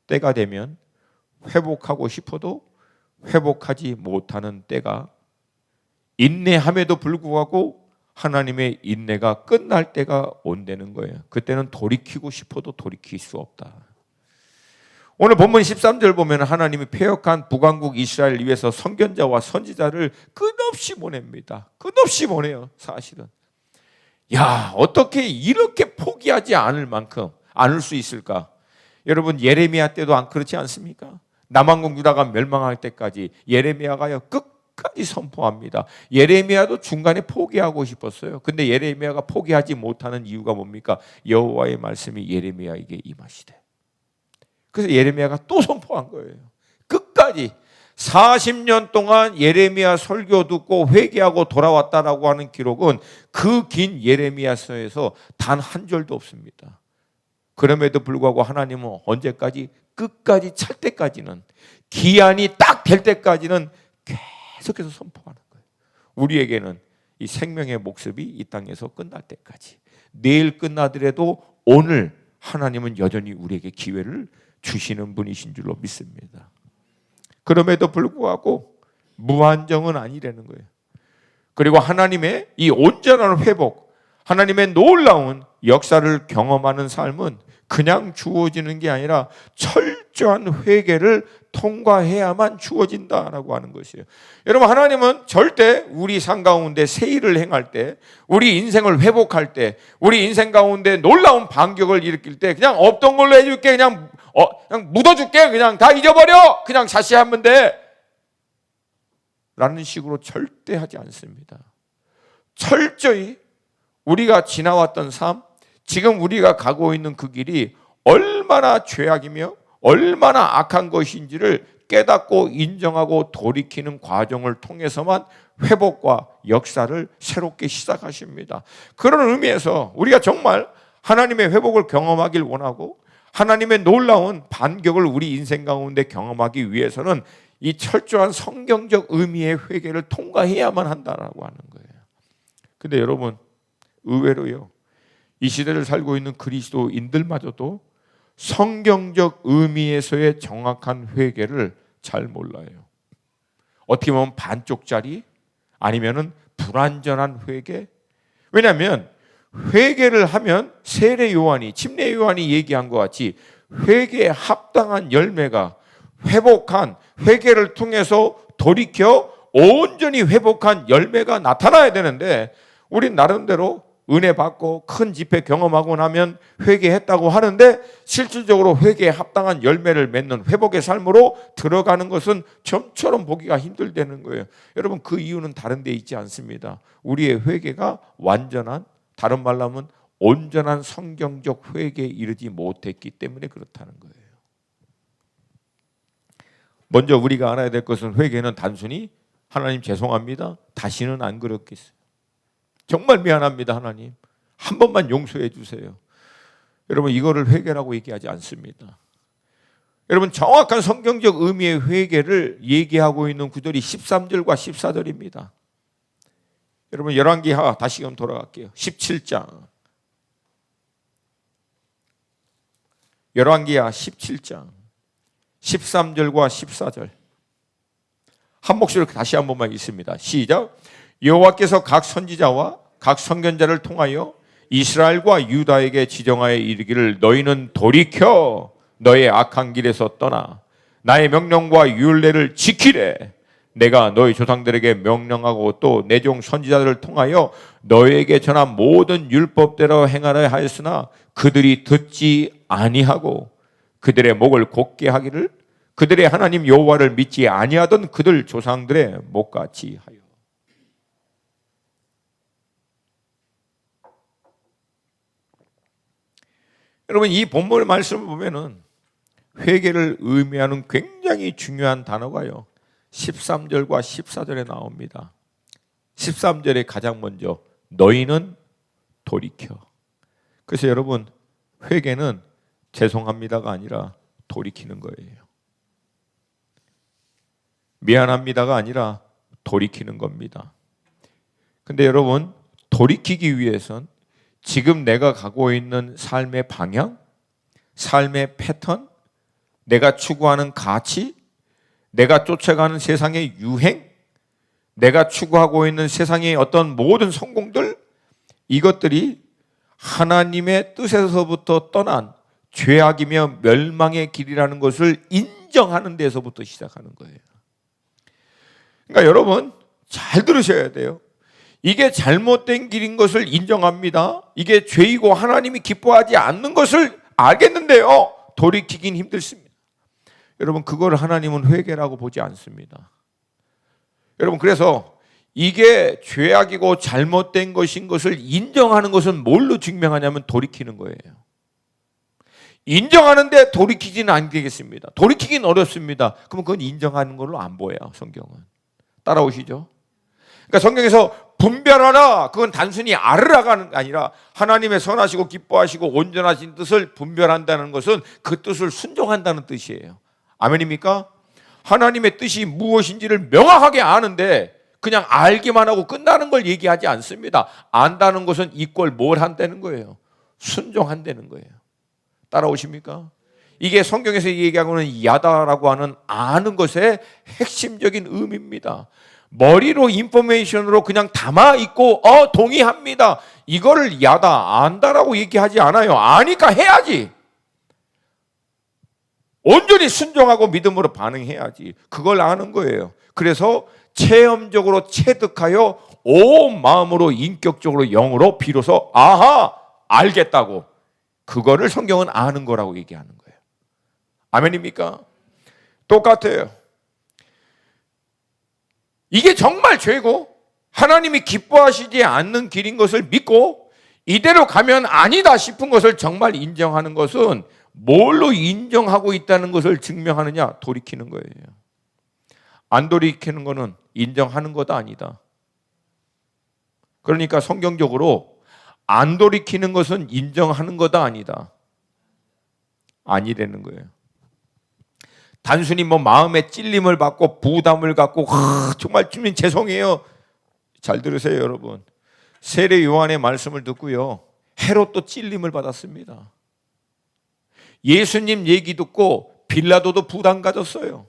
때가 되면 회복하고 싶어도 회복하지 못하는 때가 인내함에도 불구하고 하나님의 인내가 끝날 때가 온다는 거예요. 그때는 돌이키고 싶어도 돌이킬 수 없다. 오늘 본문 13절 보면 하나님이 패역한 북왕국 이스라엘 위해서 선견자와 선지자를 끝없이 보냅니다. 끝없이 보내요. 사실은 어떻게 이렇게 포기하지 않을 수 있을까? 여러분, 예레미야 때도 그렇지 않습니까? 남왕국 유다가 멸망할 때까지 예레미야가요 끝까지 선포합니다. 예레미야도 중간에 포기하고 싶었어요. 근데 예레미야가 포기하지 못하는 이유가 뭡니까? 여호와의 말씀이 예레미야에게 임하시되. 그래서 예레미야가 또 선포한 거예요. 끝까지 40년 동안 예레미야 설교 듣고 회개하고 돌아왔다라고 하는 기록은 그 긴 예레미야서에서 단 한 절도 없습니다. 그럼에도 불구하고 하나님은 언제까지? 끝까지 찰 때까지는, 기한이 딱 될 때까지는 계속해서 선포하는 거예요. 우리에게는 이 생명의 목숨이 이 땅에서 끝날 때까지, 내일 끝나더라도 오늘 하나님은 여전히 우리에게 기회를 주시는 분이신 줄로 믿습니다. 그럼에도 불구하고 무한정은 아니라는 거예요. 그리고 하나님의 이 온전한 회복, 하나님의 놀라운 역사를 경험하는 삶은 그냥 주어지는 게 아니라 철저한 회개를 통과해야만 주어진다라고 하는 것이에요. 여러분, 하나님은 절대 우리 삶 가운데 새 일을 행할 때, 우리 인생을 회복할 때, 우리 인생 가운데 놀라운 반격을 일으킬 때 그냥 없던 걸로 해줄게, 그냥 묻어줄게, 그냥 다 잊어버려, 그냥 다시 하면 돼 라는 식으로 절대 하지 않습니다. 철저히 우리가 지나왔던 삶, 지금 우리가 가고 있는 그 길이 얼마나 죄악이며 얼마나 악한 것인지를 깨닫고 인정하고 돌이키는 과정을 통해서만 회복과 역사를 새롭게 시작하십니다. 그런 의미에서 우리가 정말 하나님의 회복을 경험하길 원하고 하나님의 놀라운 반격을 우리 인생 가운데 경험하기 위해서는 이 철저한 성경적 의미의 회개를 통과해야만 한다라고 하는 거예요. 근데 여러분, 의외로요, 이 시대를 살고 있는 그리스도인들마저도 성경적 의미에서의 정확한 회개를 잘 몰라요. 어떻게 보면 반쪽짜리, 아니면은 불완전한 회개. 왜냐하면 회개를 하면 세례 요한이, 침례 요한이 얘기한 것 같이 회개에 합당한 열매가, 회복한 회개를 통해서 돌이켜 온전히 회복한 열매가 나타나야 되는데, 우린 나름대로 은혜 받고 큰 집회 경험하고 나면 회개했다고 하는데 실질적으로 회개에 합당한 열매를 맺는 회복의 삶으로 들어가는 것은 좀처럼 보기가 힘들다는 거예요. 여러분, 그 이유는 다른 데 있지 않습니다. 우리의 회개가 완전한, 다른 말로 하면 온전한 성경적 회개에 이르지 못했기 때문에 그렇다는 거예요. 먼저 우리가 알아야 될 것은, 회개는 단순히 하나님 죄송합니다, 다시는 안 그렇겠어요, 정말 미안합니다, 하나님 한 번만 용서해 주세요. 여러분, 이거를 회개라고 얘기하지 않습니다. 여러분, 정확한 성경적 의미의 회개를 얘기하고 있는 구절이 13절과 14절입니다. 여러분, 열왕기하 다시금 돌아갈게요. 17장. 열왕기하 17장 13절과 14절. 한 목소리로 다시 한 번만 읽습니다. 시작. 여호와께서 각 선지자와 각 선견자를 통하여 이스라엘과 유다에게 지정하여 이르기를, 너희는 돌이켜 너의 악한 길에서 떠나 나의 명령과 율례를 지키래. 내가 너희 조상들에게 명령하고 또 내 종 선지자들을 통하여 너희에게 전한 모든 율법대로 행하라 하였으나 그들이 듣지 아니하고 그들의 목을 곧게 하기를 그들의 하나님 여호와를 믿지 아니하던 그들 조상들의 목같이 하여. 여러분, 이 본문의 말씀을 보면은 회개를 의미하는 굉장히 중요한 단어가요 13절과 14절에 나옵니다. 13절에 가장 먼저 너희는 돌이켜. 그래서 여러분, 회개는 죄송합니다가 아니라 돌이키는 거예요. 미안합니다가 아니라 돌이키는 겁니다. 근데 여러분, 돌이키기 위해선 지금 내가 가고 있는 삶의 방향, 삶의 패턴, 내가 추구하는 가치, 내가 쫓아가는 세상의 유행, 내가 추구하고 있는 세상의 어떤 모든 성공들, 이것들이 하나님의 뜻에서부터 떠난 죄악이며 멸망의 길이라는 것을 인정하는 데서부터 시작하는 거예요. 그러니까 여러분 잘 들으셔야 돼요. 이게 잘못된 길인 것을 인정합니다. 이게 죄이고 하나님이 기뻐하지 않는 것을 알겠는데요, 돌이키긴 힘들습니다. 여러분 그걸 하나님은 회개라고 보지 않습니다. 여러분 그래서 이게 죄악이고 잘못된 것인 것을 인정하는 것은 뭘로 증명하냐면 돌이키는 거예요. 인정하는데 돌이키지는 않겠습니다. 돌이키긴 어렵습니다. 그럼 그건 인정하는 걸로 안 보여요. 성경은. 따라오시죠? 그러니까 성경에서 분별하라, 그건 단순히 알으라가 하는 게 아니라 하나님의 선하시고 기뻐하시고 온전하신 뜻을 분별한다는 것은 그 뜻을 순종한다는 뜻이에요. 아멘입니까? 하나님의 뜻이 무엇인지를 명확하게 아는데 그냥 알기만 하고 끝나는 걸 얘기하지 않습니다. 안다는 것은 이꼴 뭘 한다는 거예요? 순종한다는 거예요. 따라오십니까? 이게 성경에서 얘기하고는 야다라고 하는 아는 것의 핵심적인 의미입니다. 머리로 인포메이션으로 그냥 담아 있고 동의합니다, 이거를 야다, 안다라고 얘기하지 않아요. 아니까 해야지. 온전히 순종하고 믿음으로 반응해야지. 그걸 아는 거예요. 그래서 체험적으로 체득하여 온 마음으로 인격적으로 영으로 비로소 아하 알겠다고, 그거를 성경은 아는 거라고 얘기하는 거예요. 아멘입니까? 똑같아요. 이게 정말 죄고 하나님이 기뻐하시지 않는 길인 것을 믿고 이대로 가면 아니다 싶은 것을 정말 인정하는 것은 뭘로 인정하고 있다는 것을 증명하느냐? 돌이키는 거예요. 안 돌이키는 것은 인정하는 것도 아니다. 그러니까 성경적으로 안 돌이키는 것은 인정하는 것도 아니다. 아니라는 거예요. 단순히 마음에 찔림을 받고 부담을 갖고 정말 주님 죄송해요. 잘 들으세요 여러분. 세례 요한의 말씀을 듣고요, 헤롯도 찔림을 받았습니다. 예수님 얘기 듣고 빌라도도 부담 가졌어요.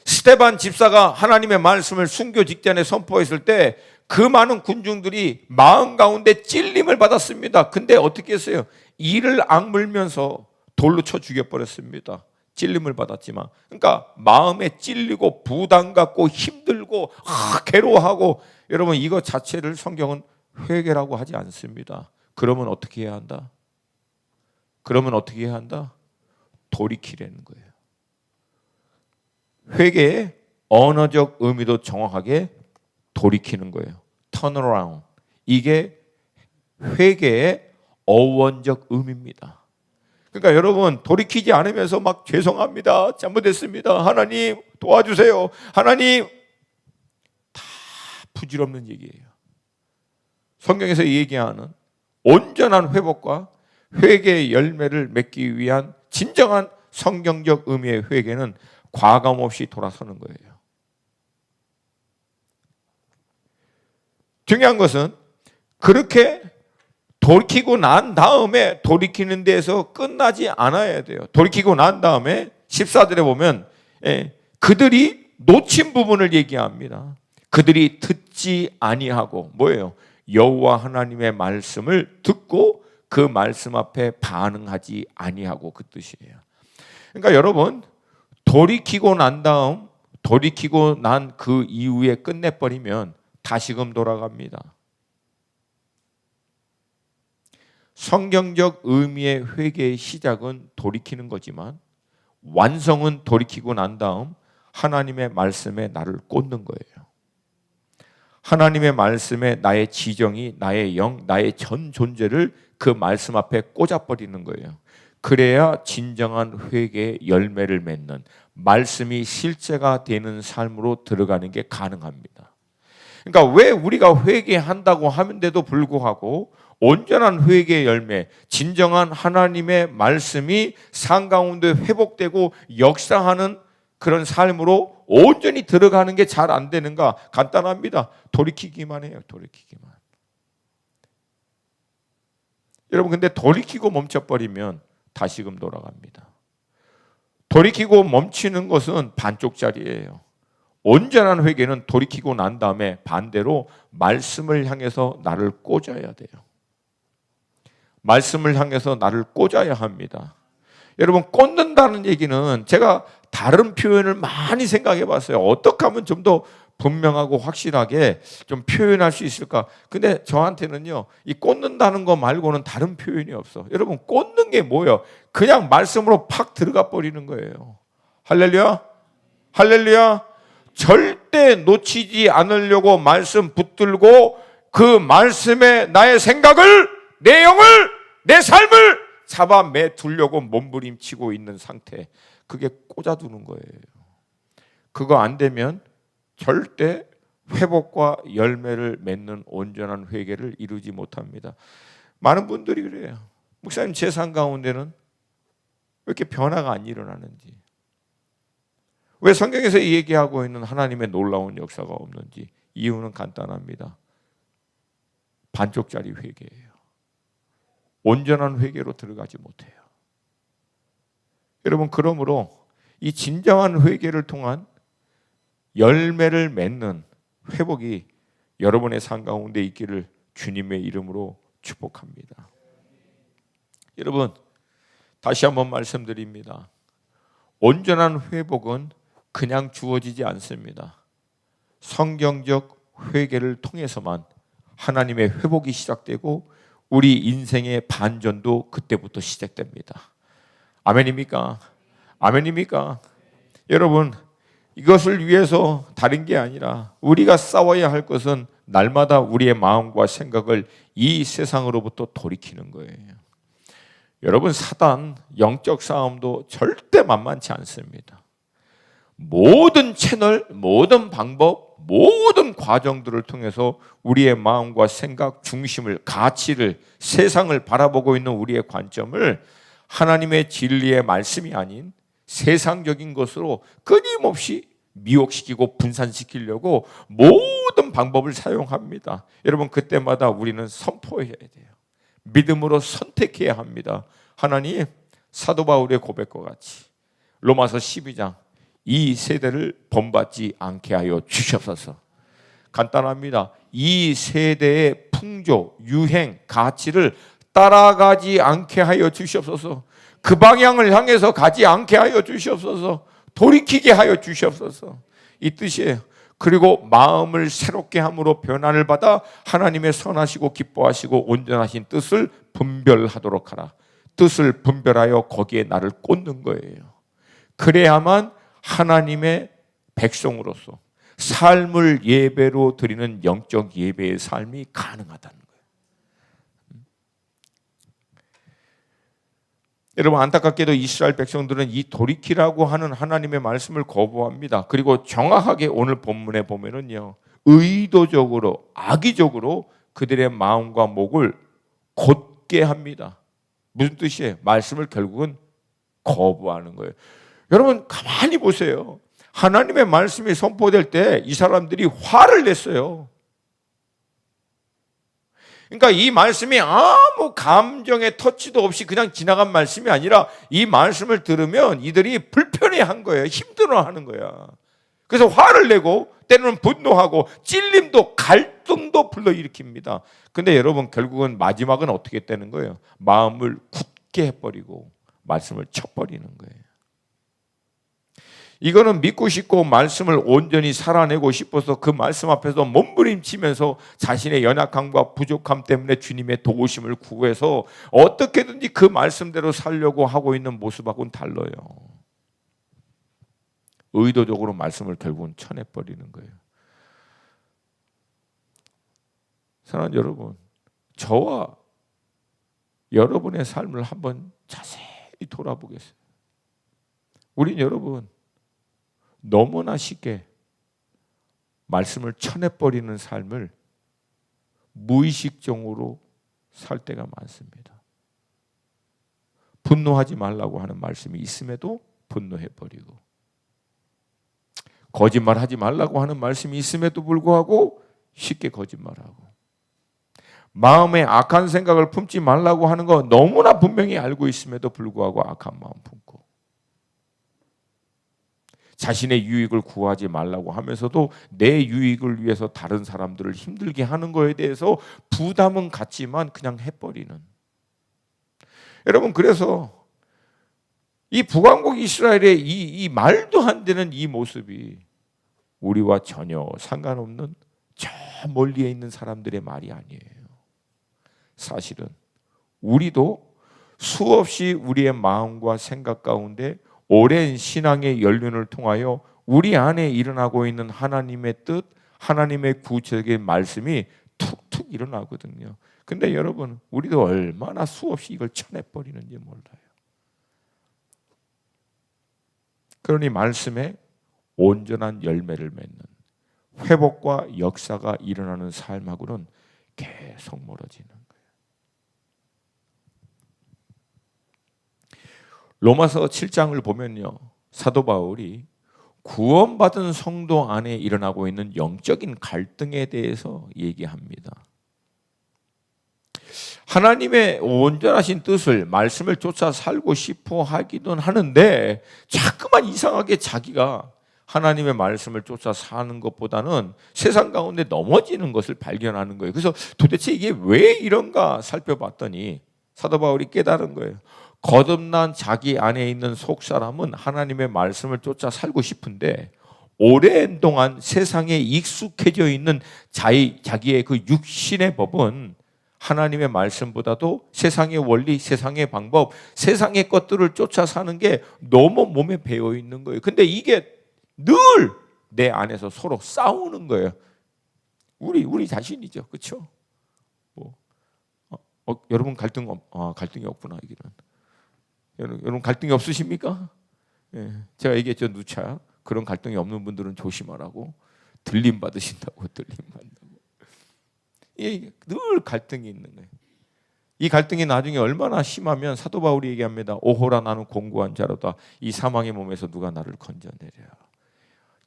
스데반 집사가 하나님의 말씀을 순교 직전에 선포했을 때 그 많은 군중들이 마음 가운데 찔림을 받았습니다. 근데 어떻게 했어요? 이를 악물면서 돌로 쳐 죽여버렸습니다. 찔림을 받았지만. 그러니까 마음에 찔리고 부담 갖고 힘들고 괴로워하고, 여러분 이거 자체를 성경은 회개라고 하지 않습니다. 그러면 어떻게 해야 한다? 그러면 어떻게 해야 한다? 돌이키라는 거예요. 회개의 언어적 의미도 정확하게 돌이키는 거예요. Turn around. 이게 회개의 어원적 의미입니다. 그러니까 여러분 돌이키지 않으면서 막 죄송합니다, 잘못했습니다, 하나님 도와주세요, 하나님, 다 부질없는 얘기예요. 성경에서 얘기하는 온전한 회복과 회개의 열매를 맺기 위한 진정한 성경적 의미의 회개는 과감 없이 돌아서는 거예요. 중요한 것은 그렇게 돌이키고 난 다음에 돌이키는 데에서 끝나지 않아야 돼요. 돌이키고 난 다음에 14절에 보면 그들이 놓친 부분을 얘기합니다. 그들이 듣지 아니하고 뭐예요? 여호와 하나님의 말씀을 듣고 그 말씀 앞에 반응하지 아니하고, 그 뜻이에요. 그러니까 여러분 돌이키고 난 다음, 돌이키고 난 그 이후에 끝내버리면 다시금 돌아갑니다. 성경적 의미의 회개의 시작은 돌이키는 거지만 완성은 돌이키고 난 다음 하나님의 말씀에 나를 꽂는 거예요. 하나님의 말씀에 나의 지정이, 나의 영, 나의 전 존재를 그 말씀 앞에 꽂아버리는 거예요. 그래야 진정한 회개의 열매를 맺는, 말씀이 실제가 되는 삶으로 들어가는 게 가능합니다. 그러니까 왜 우리가 회개한다고 하는데도 불구하고 온전한 회개의 열매, 진정한 하나님의 말씀이 삶 가운데 회복되고 역사하는 그런 삶으로 온전히 들어가는 게 잘 안 되는가? 간단합니다. 돌이키기만 해요. 돌이키기만. 여러분 근데 돌이키고 멈춰버리면 다시금 돌아갑니다. 돌이키고 멈추는 것은 반쪽짜리예요. 온전한 회개는 돌이키고 난 다음에 반대로 말씀을 향해서 나를 꽂아야 돼요. 말씀을 향해서 나를 꽂아야 합니다. 여러분, 꽂는다는 얘기는 제가 다른 표현을 많이 생각해 봤어요. 어떻게 하면 좀 더 분명하고 확실하게 좀 표현할 수 있을까? 근데 저한테는요, 이 꽂는다는 거 말고는 다른 표현이 없어. 여러분, 꽂는 게 뭐예요? 그냥 말씀으로 팍 들어가 버리는 거예요. 할렐루야? 할렐루야? 절대 놓치지 않으려고 말씀 붙들고 그 말씀에 나의 생각을, 내 영을, 내 삶을 잡아매 두려고 몸부림치고 있는 상태. 그게 꽂아두는 거예요. 그거 안 되면 절대 회복과 열매를 맺는 온전한 회개를 이루지 못합니다. 많은 분들이 그래요. 목사님, 제 삶 가운데는 왜 이렇게 변화가 안 일어나는지, 왜 성경에서 얘기하고 있는 하나님의 놀라운 역사가 없는지. 이유는 간단합니다. 반쪽짜리 회개예요. 온전한 회개로 들어가지 못해요. 여러분, 그러므로 이 진정한 회개를 통한 열매를 맺는 회복이 여러분의 삶 가운데 있기를 주님의 이름으로 축복합니다. 여러분, 다시 한번 말씀드립니다. 온전한 회복은 그냥 주어지지 않습니다. 성경적 회개를 통해서만 하나님의 회복이 시작되고 우리 인생의 반전도 그때부터 시작됩니다. 아멘입니까? 아멘입니까? 여러분, 이것을 위해서 다른 게 아니라 우리가 싸워야 할 것은 날마다 우리의 마음과 생각을 이 세상으로부터 돌이키는 거예요. 여러분, 사단 영적 싸움도 절대 만만치 않습니다. 모든 채널, 모든 방법, 모든 과정들을 통해서 우리의 마음과 생각, 중심을, 가치를, 세상을 바라보고 있는 우리의 관점을 하나님의 진리의 말씀이 아닌 세상적인 것으로 끊임없이 미혹시키고 분산시키려고 모든 방법을 사용합니다. 여러분, 그때마다 우리는 선포해야 돼요. 믿음으로 선택해야 합니다. 하나님, 사도 바울의 고백과 같이 로마서 12장 이 세대를 본받지 않게 하여 주시옵소서. 간단합니다. 이 세대의 풍조, 유행, 가치를 따라가지 않게 하여 주시옵소서. 그 방향을 향해서 가지 않게 하여 주시옵소서. 돌이키게 하여 주시옵소서. 이 뜻이에요. 그리고 마음을 새롭게 함으로 변화를 받아 하나님의 선하시고 기뻐하시고 온전하신 뜻을 분별하도록 하라. 뜻을 분별하여 거기에 나를 꽂는 거예요. 그래야만 하나님의 백성으로서 삶을 예배로 드리는 영적 예배의 삶이 가능하다는 거예요. 여러분, 안타깝게도 이스라엘 백성들은 이 돌이키라고 하는 하나님의 말씀을 거부합니다. 그리고 정확하게 오늘 본문에 보면은요, 의도적으로, 악의적으로 그들의 마음과 목을 곧게 합니다. 무슨 뜻이에요? 말씀을 결국은 거부하는 거예요. 여러분, 가만히 보세요. 하나님의 말씀이 선포될 때 이 사람들이 화를 냈어요. 그러니까 이 말씀이 아무 감정의 터치도 없이 그냥 지나간 말씀이 아니라 이 말씀을 들으면 이들이 불편해한 거예요. 힘들어하는 거야. 그래서 화를 내고 때로는 분노하고 찔림도 갈등도 불러일으킵니다. 근데 여러분, 결국은 마지막은 어떻게 되는 거예요? 마음을 굳게 해버리고 말씀을 쳐버리는 거예요. 이거는 믿고 싶고 말씀을 온전히 살아내고 싶어서 그 말씀 앞에서 몸부림치면서 자신의 연약함과 부족함 때문에 주님의 도우심을 구해서 어떻게든지 그 말씀대로 살려고 하고 있는 모습하고는 달라요. 의도적으로 말씀을 결국은 쳐내버리는 거예요. 사랑하는 여러분, 저와 여러분의 삶을 한번 자세히 돌아보겠어요. 우린 여러분 너무나 쉽게 말씀을 쳐내버리는 삶을 무의식적으로 살 때가 많습니다. 분노하지 말라고 하는 말씀이 있음에도 분노해버리고, 거짓말하지 말라고 하는 말씀이 있음에도 불구하고 쉽게 거짓말하고, 마음에 악한 생각을 품지 말라고 하는 거 너무나 분명히 알고 있음에도 불구하고 악한 마음 품고, 자신의 유익을 구하지 말라고 하면서도 내 유익을 위해서 다른 사람들을 힘들게 하는 거에 대해서 부담은 갖지만 그냥 해버리는. 여러분, 그래서 이 북왕국 이스라엘의 이 말도 안 되는 이 모습이 우리와 전혀 상관없는 저 멀리에 있는 사람들의 말이 아니에요. 사실은 우리도 수없이 우리의 마음과 생각 가운데 오랜 신앙의 연륜을 통하여 우리 안에 일어나고 있는 하나님의 뜻, 하나님의 구체적인 말씀이 툭툭 일어나거든요. 근데 여러분, 우리도 얼마나 수없이 이걸 쳐내버리는지 몰라요. 그러니 말씀에 온전한 열매를 맺는 회복과 역사가 일어나는 삶하고는 계속 멀어지는 거예요. 로마서 7장을 보면요, 사도 바울이 구원받은 성도 안에 일어나고 있는 영적인 갈등에 대해서 얘기합니다. 하나님의 온전하신 뜻을, 말씀을 쫓아 살고 싶어 하기는 하는데 자꾸만 이상하게 자기가 하나님의 말씀을 쫓아 사는 것보다는 세상 가운데 넘어지는 것을 발견하는 거예요. 그래서 도대체 이게 왜 이런가 살펴봤더니 사도 바울이 깨달은 거예요. 거듭난 자기 안에 있는 속사람은 하나님의 말씀을 쫓아 살고 싶은데 오랜 동안 세상에 익숙해져 있는 자기의 그 육신의 법은 하나님의 말씀보다도 세상의 원리, 세상의 방법, 세상의 것들을 쫓아 사는 게 너무 몸에 배어 있는 거예요. 근데 이게 늘 내 안에서 서로 싸우는 거예요. 우리 자신이죠, 그렇죠? 여러분 갈등이 없구나. 여러분 갈등이 없으십니까? 예, 제가 얘기했죠, 누차. 그런 갈등이 없는 분들은 조심하라고. 들림 받으신다고, 들림 받는다고. 늘 갈등이 있는 거예요. 이 갈등이 나중에 얼마나 심하면 사도 바울이 얘기합니다. 오호라, 나는 공고한 자로다. 이 사망의 몸에서 누가 나를 건져내랴.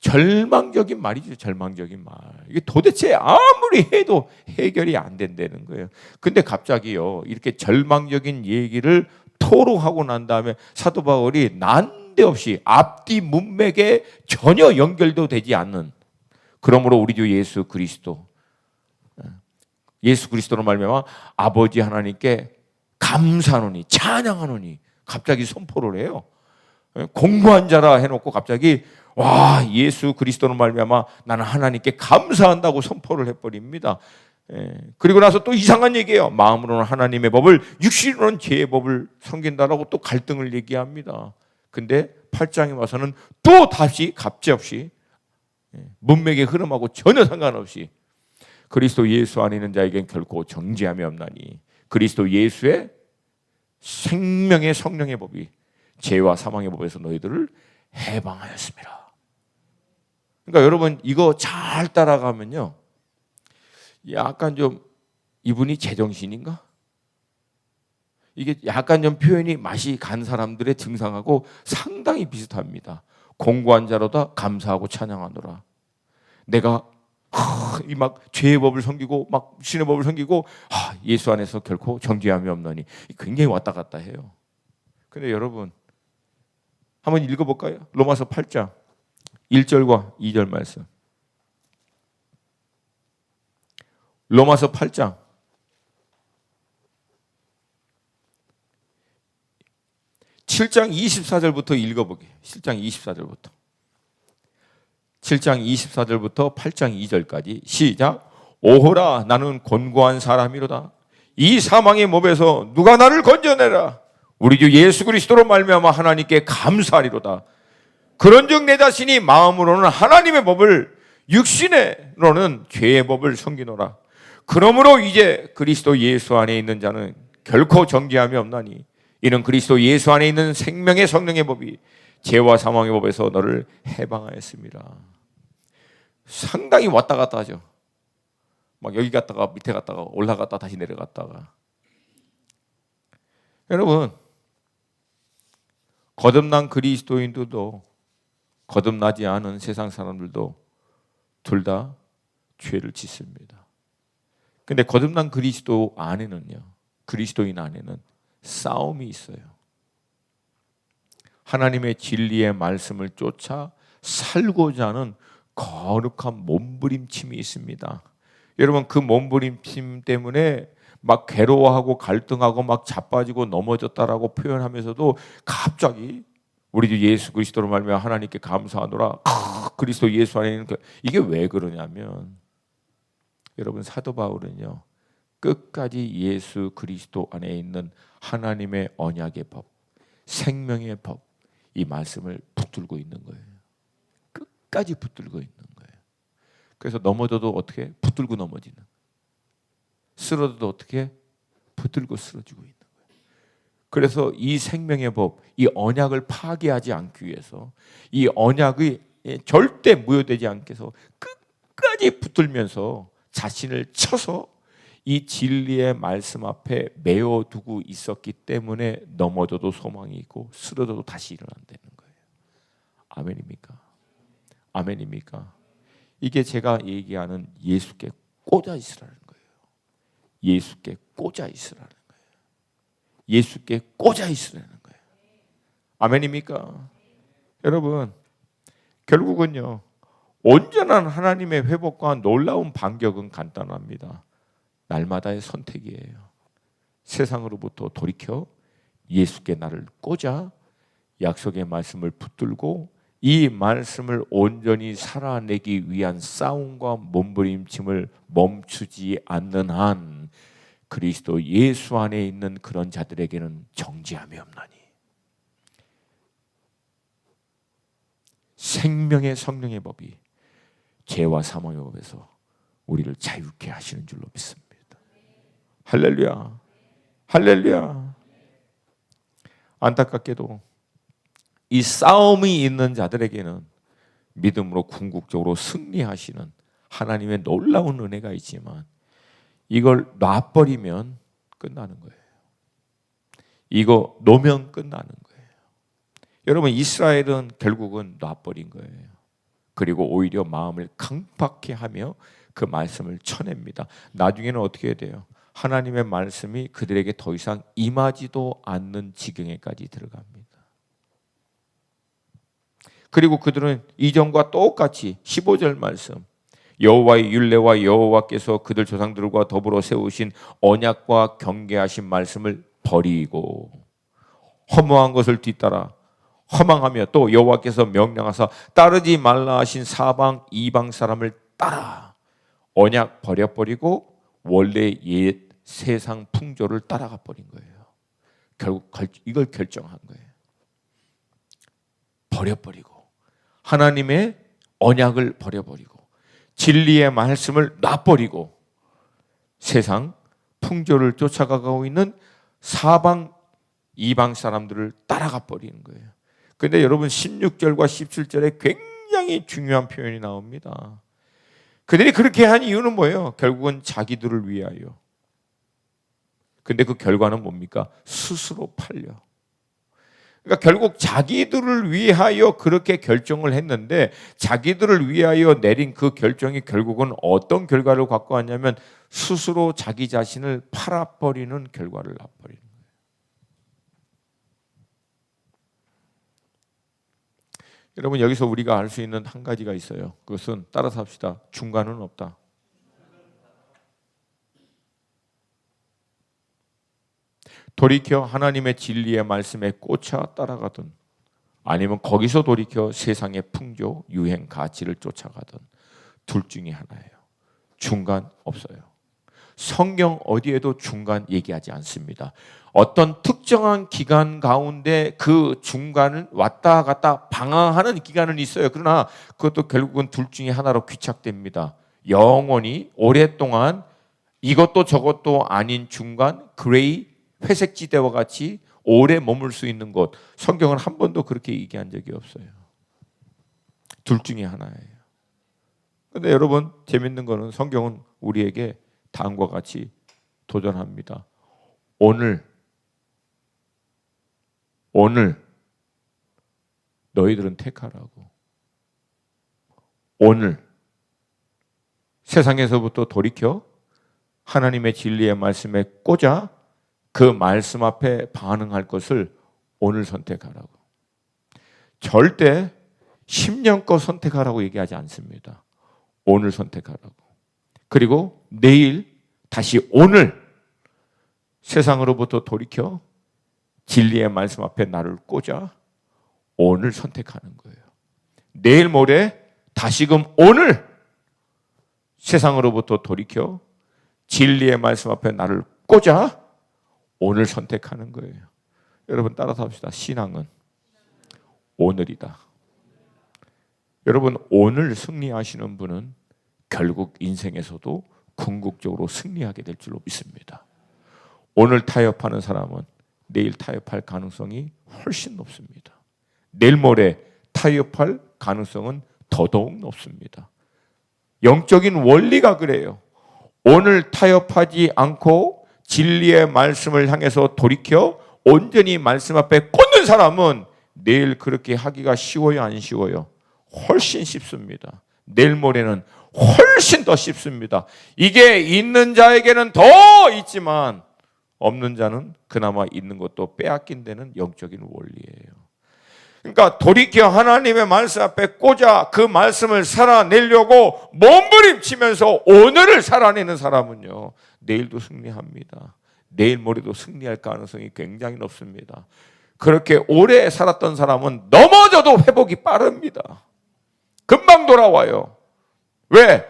절망적인 말이죠. 절망적인 말. 이게 도대체 아무리 해도 해결이 안 된다는 거예요. 근데 갑자기요, 이렇게 절망적인 얘기를 토로하고 난 다음에 사도 바울이 난데없이 앞뒤 문맥에 전혀 연결도 되지 않는, 그러므로 우리 주 예수 그리스도로 말미암아 아버지 하나님께 감사하노니 찬양하노니 갑자기 선포를 해요. 공부한 자라 해놓고 갑자기 예수 그리스도로 말미암아 나는 하나님께 감사한다고 선포를 해버립니다. 그리고 나서 또 이상한 얘기예요. 마음으로는 하나님의 법을, 육신으로는 죄의 법을 섬긴다라고 또 갈등을 얘기합니다. 근데 8장에 와서는 또 다시 갑자없이 문맥의 흐름하고 전혀 상관없이 그리스도 예수 안에 있는 자에겐 결코 정죄함이 없나니 그리스도 예수의 생명의 성령의 법이 죄와 사망의 법에서 너희들을 해방하였습니다. 그러니까 여러분, 이거 잘 따라가면요, 약간 좀 이분이 제정신인가? 이게 약간 좀 표현이 맛이 간 사람들의 증상하고 상당히 비슷합니다. 공고한 자로다 감사하고 찬양하노라. 내가 이 막 죄의 법을 섬기고 막 신의 법을 섬기고 예수 안에서 결코 정죄함이 없나니, 굉장히 왔다 갔다 해요. 근데 여러분, 한번 읽어볼까요? 로마서 8장 1절과 2절 말씀. 로마서 8장 7장 24절부터 읽어보게요. 7장 24절부터 8장 2절까지 시작. 오호라, 나는 곤고한 사람이로다. 이 사망의 몸에서 누가 나를 건져내라. 우리 주 예수 그리스도로 말미암아 하나님께 감사하리로다. 그런즉 내 자신이 마음으로는 하나님의 법을, 육신으로는 죄의 법을 섬기노라. 그러므로 이제 그리스도 예수 안에 있는 자는 결코 정죄함이 없나니 이는 그리스도 예수 안에 있는 생명의 성령의 법이 죄와 사망의 법에서 너를 해방하였습니다. 상당히 왔다 갔다 하죠. 막 여기 갔다가 밑에 갔다가 올라갔다 다시 내려갔다가. 여러분, 거듭난 그리스도인들도 거듭나지 않은 세상 사람들도 둘 다 죄를 짓습니다. 근데 거듭난 그리스도 안에는요, 그리스도인 안에는 싸움이 있어요. 하나님의 진리의 말씀을 쫓아 살고자 하는 거룩한 몸부림침이 있습니다. 여러분, 그 몸부림침 때문에 막 괴로워하고 갈등하고 막 자빠지고 넘어졌다라고 표현하면서도 갑자기 우리 주 예수 그리스도로 말미암아 하나님께 감사하노라. 그리스도 예수 안에 있는 이게 왜 그러냐면, 여러분, 사도 바울은요 끝까지 예수 그리스도 안에 있는 하나님의 언약의 법, 생명의 법, 이 말씀을 붙들고 있는 거예요. 끝까지 붙들고 있는 거예요. 그래서 넘어져도 어떻게? 붙들고 넘어지는, 쓰러져도 어떻게? 붙들고 쓰러지고 있는 거예요. 그래서 이 생명의 법, 이 언약을 파괴하지 않기 위해서, 이 언약이 절대 무효되지 않게 해서 끝까지 붙들면서 자신을 쳐서 이 진리의 말씀 앞에 메어두고 있었기 때문에 넘어져도 소망이 있고 쓰러져도 다시 일어난다는 거예요. 아멘입니까? 아멘입니까? 이게 제가 얘기하는 예수께 꽂아 있으라는 거예요. 예수께 꽂아 있으라는 거예요. 예수께 꽂아 있으라는 거예요. 아멘입니까? 여러분, 결국은요 온전한 하나님의 회복과 놀라운 반격은 간단합니다. 날마다의 선택이에요. 세상으로부터 돌이켜 예수께 나를 꽂아 약속의 말씀을 붙들고 이 말씀을 온전히 살아내기 위한 싸움과 몸부림침을 멈추지 않는 한 그리스도 예수 안에 있는 그런 자들에게는 정죄함이 없나니 생명의 성령의 법이 죄와 사망의 법에서 우리를 자유케 하시는 줄로 믿습니다. 할렐루야, 할렐루야. 안타깝게도 이 싸움이 있는 자들에게는 믿음으로 궁극적으로 승리하시는 하나님의 놀라운 은혜가 있지만 이걸 놔버리면 끝나는 거예요. 이거 놓으면 끝나는 거예요. 여러분, 이스라엘은 결국은 놔버린 거예요. 그리고 오히려 마음을 강팍해 하며 그 말씀을 쳐냅니다. 나중에는 어떻게 돼요? 하나님의 말씀이 그들에게 더 이상 임하지도 않는 지경에까지 들어갑니다. 그리고 그들은 이전과 똑같이 15절 말씀, 여호와의 율례와 여호와께서 그들 조상들과 더불어 세우신 언약과 경계하신 말씀을 버리고 허무한 것을 뒤따라 허망하며 또 여호와께서 명령하사 따르지 말라 하신 사방 이방 사람을 따라 언약 버려버리고 원래 옛 세상 풍조를 따라가 버린 거예요. 결국 이걸 결정한 거예요. 버려버리고 하나님의 언약을 버려버리고 진리의 말씀을 놔버리고 세상 풍조를 쫓아가고 있는 사방 이방 사람들을 따라가 버리는 거예요. 그런데 여러분 16절과 17절에 굉장히 중요한 표현이 나옵니다. 그들이 그렇게 한 이유는 뭐예요? 결국은 자기들을 위하여. 근데 그 결과는 뭡니까? 스스로 팔려. 그러니까 결국 자기들을 위하여 그렇게 결정을 했는데 자기들을 위하여 내린 그 결정이 결국은 어떤 결과를 갖고 왔냐면 스스로 자기 자신을 팔아버리는 결과를 낳아버리는 거예요. 여러분, 여기서 우리가 알 수 있는 한 가지가 있어요. 그것은 따라서 합시다. 중간은 없다. 돌이켜 하나님의 진리의 말씀에 꽂혀 따라가든 아니면 거기서 돌이켜 세상의 풍조, 유행, 가치를 쫓아가든 둘 중에 하나예요. 중간 없어요. 성경 어디에도 중간 얘기하지 않습니다. 어떤 특정한 기간 가운데 그 중간을 왔다 갔다 방황하는 기간은 있어요. 그러나 그것도 결국은 둘 중에 하나로 귀착됩니다. 영원히 오랫동안 이것도 저것도 아닌 중간, 그레이, 회색 지대와 같이 오래 머물 수 있는 곳, 성경은 한 번도 그렇게 얘기한 적이 없어요. 둘 중에 하나예요. 그런데 여러분, 재밌는 거는 성경은 우리에게 다음과 같이 도전합니다. 오늘 너희들은 택하라고. 오늘 세상에서부터 돌이켜 하나님의 진리의 말씀에 꽂아 그 말씀 앞에 반응할 것을 오늘 선택하라고. 절대 10년 거 선택하라고 얘기하지 않습니다. 오늘 선택하라고. 그리고 내일 다시 오늘 세상으로부터 돌이켜 진리의 말씀 앞에 나를 꽂아 오늘 선택하는 거예요. 내일 모레 다시금 오늘 세상으로부터 돌이켜 진리의 말씀 앞에 나를 꽂아 오늘 선택하는 거예요. 여러분 따라서 합시다. 신앙은 오늘이다. 여러분 오늘 승리하시는 분은 결국 인생에서도 궁극적으로 승리하게 될 줄로 믿습니다. 오늘 타협하는 사람은 내일 타협할 가능성이 훨씬 높습니다. 내일 모레 타협할 가능성은 더더욱 높습니다. 영적인 원리가 그래요. 오늘 타협하지 않고 진리의 말씀을 향해서 돌이켜 온전히 말씀 앞에 꽂는 사람은 내일 그렇게 하기가 쉬워요, 안 쉬워요? 훨씬 쉽습니다. 내일 모레는 훨씬 더 쉽습니다. 이게 있는 자에게는 더 있지만 없는 자는 그나마 있는 것도 빼앗긴 데는 영적인 원리예요. 그러니까 돌이켜 하나님의 말씀 앞에 꽂아 그 말씀을 살아내려고 몸부림치면서 오늘을 살아내는 사람은요, 내일도 승리합니다. 내일 모레도 승리할 가능성이 굉장히 높습니다. 그렇게 오래 살았던 사람은 넘어져도 회복이 빠릅니다. 금방 돌아와요. 왜?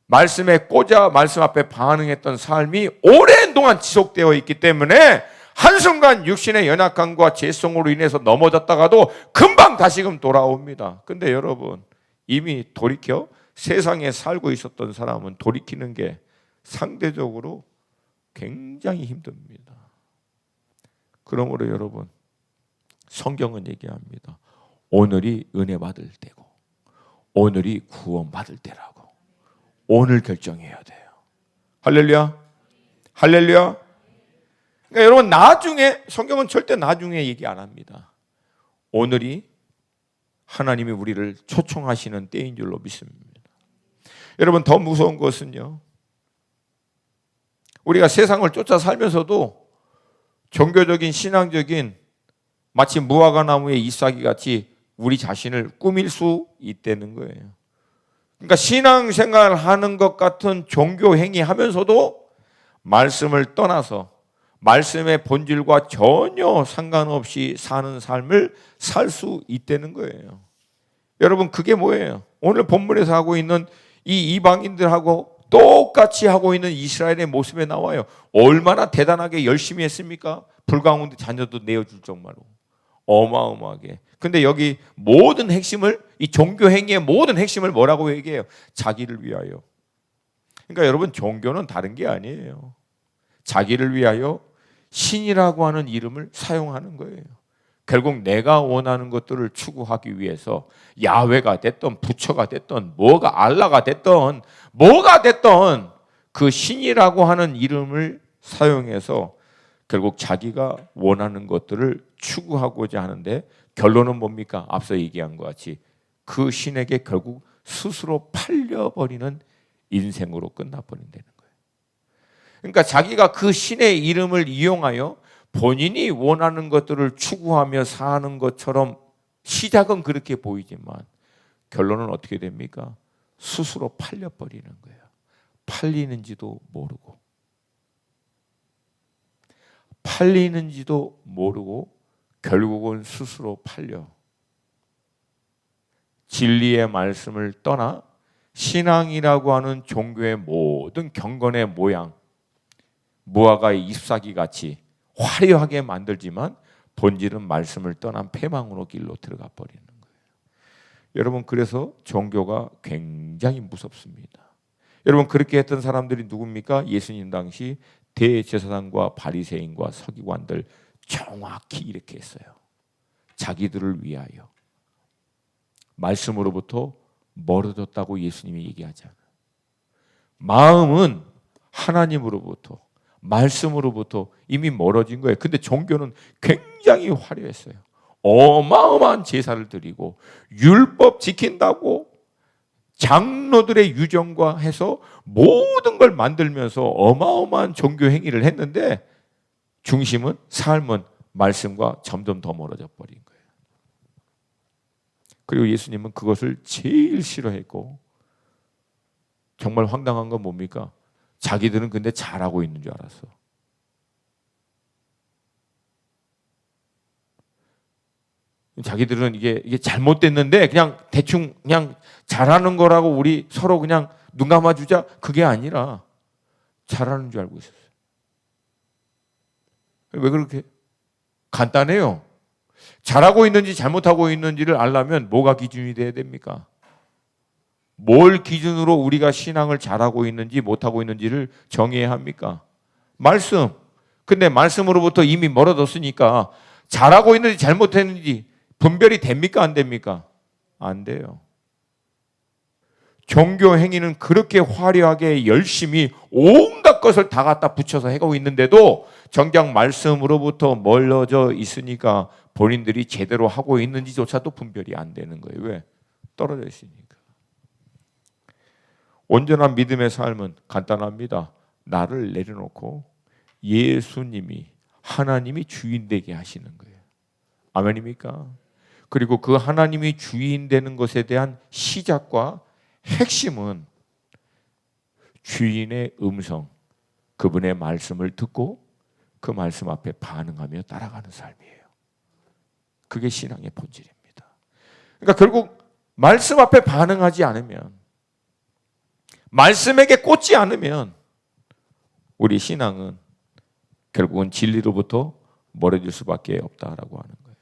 말씀에 꽂아 말씀 앞에 반응했던 삶이 오랜 동안 지속되어 있기 때문에 한순간 육신의 연약함과 죄성으로 인해서 넘어졌다가도 금방 다시금 돌아옵니다. 근데 여러분 이미 돌이켜 세상에 살고 있었던 사람은 돌이키는 게 상대적으로 굉장히 힘듭니다. 그러므로 여러분 성경은 얘기합니다. 오늘이 은혜 받을 때고 오늘이 구원 받을 때라고. 오늘 결정해야 돼요. 할렐루야. 할렐루야. 그러니까 여러분 나중에 성경은 절대 나중에 얘기 안 합니다. 오늘이 하나님이 우리를 초청하시는 때인 줄로 믿습니다. 여러분 더 무서운 것은요. 우리가 세상을 쫓아 살면서도 종교적인 신앙적인 마치 무화과 나무의 잎사귀 같이 우리 자신을 꾸밀 수 있다는 거예요. 그러니까 신앙생활 하는 것 같은 종교 행위 하면서도 말씀을 떠나서 말씀의 본질과 전혀 상관없이 사는 삶을 살 수 있다는 거예요. 여러분 그게 뭐예요? 오늘 본문에서 하고 있는 이 이방인들하고 똑같이 하고 있는 이스라엘의 모습에 나와요. 얼마나 대단하게 열심히 했습니까? 불 가운데 자녀도 내어줄 정말로 어마어마하게. 근데 여기 모든 핵심을 이 종교 행위의 모든 핵심을 뭐라고 얘기해요? 자기를 위하여. 그러니까 여러분 종교는 다른 게 아니에요. 자기를 위하여 신이라고 하는 이름을 사용하는 거예요. 결국 내가 원하는 것들을 추구하기 위해서 야훼가 됐던 부처가 됐던 뭐가 알라가 됐던 뭐가 됐던 그 신이라고 하는 이름을 사용해서 결국 자기가 원하는 것들을 추구하고자 하는데 결론은 뭡니까? 앞서 얘기한 것 같이 그 신에게 결국 스스로 팔려버리는 인생으로 끝나버린다는 거예요. 그러니까 자기가 그 신의 이름을 이용하여 본인이 원하는 것들을 추구하며 사는 것처럼 시작은 그렇게 보이지만 결론은 어떻게 됩니까? 스스로 팔려버리는 거예요. 팔리는지도 모르고 결국은 스스로 팔려 진리의 말씀을 떠나 신앙이라고 하는 종교의 모든 경건의 모양 무화과의 잎사귀 같이 화려하게 만들지만 본질은 말씀을 떠난 패망으로 길로 들어가 버리는 거예요. 여러분 그래서 종교가 굉장히 무섭습니다. 여러분 그렇게 했던 사람들이 누굽니까? 예수님 당시 대제사장과 바리새인과 서기관들 정확히 이렇게 했어요. 자기들을 위하여 말씀으로부터 멀어졌다고 예수님이 얘기하잖아요. 마음은 하나님으로부터 말씀으로부터 이미 멀어진 거예요. 근데 종교는 굉장히 화려했어요. 어마어마한 제사를 드리고 율법 지킨다고 장로들의 유정과 해서 모든 걸 만들면서 어마어마한 종교 행위를 했는데 중심은 삶은 말씀과 점점 더 멀어져 버린 거예요. 그리고 예수님은 그것을 제일 싫어했고, 정말 황당한 건 뭡니까? 자기들은 근데 잘하고 있는 줄 알았어. 자기들은 이게 잘못됐는데 그냥 대충 그냥 잘하는 거라고 우리 서로 그냥 눈 감아주자, 그게 아니라 잘하는 줄 알고 있었어요. 왜 그렇게? 간단해요. 잘하고 있는지 잘못하고 있는지를 알려면 뭐가 기준이 돼야 됩니까? 뭘 기준으로 우리가 신앙을 잘하고 있는지 못하고 있는지를 정해야 합니까? 말씀. 근데 말씀으로부터 이미 멀어졌으니까 잘하고 있는지 잘못했는지 분별이 됩니까? 안 됩니까? 안 돼요. 종교 행위는 그렇게 화려하게 열심히 온갖 것을 다 갖다 붙여서 해가고 있는데도 정작 말씀으로부터 멀어져 있으니까 본인들이 제대로 하고 있는지조차도 분별이 안 되는 거예요. 왜? 떨어져 있으니까. 온전한 믿음의 삶은 간단합니다. 나를 내려놓고 예수님이, 하나님이 주인 되게 하시는 거예요. 아멘입니까? 그리고 그 하나님이 주인 되는 것에 대한 시작과 핵심은 주인의 음성, 그분의 말씀을 듣고 그 말씀 앞에 반응하며 따라가는 삶이에요. 그게 신앙의 본질입니다. 그러니까 결국 말씀 앞에 반응하지 않으면, 말씀에게 꽂지 않으면 우리 신앙은 결국은 진리로부터 멀어질 수밖에 없다라고 하는 거예요.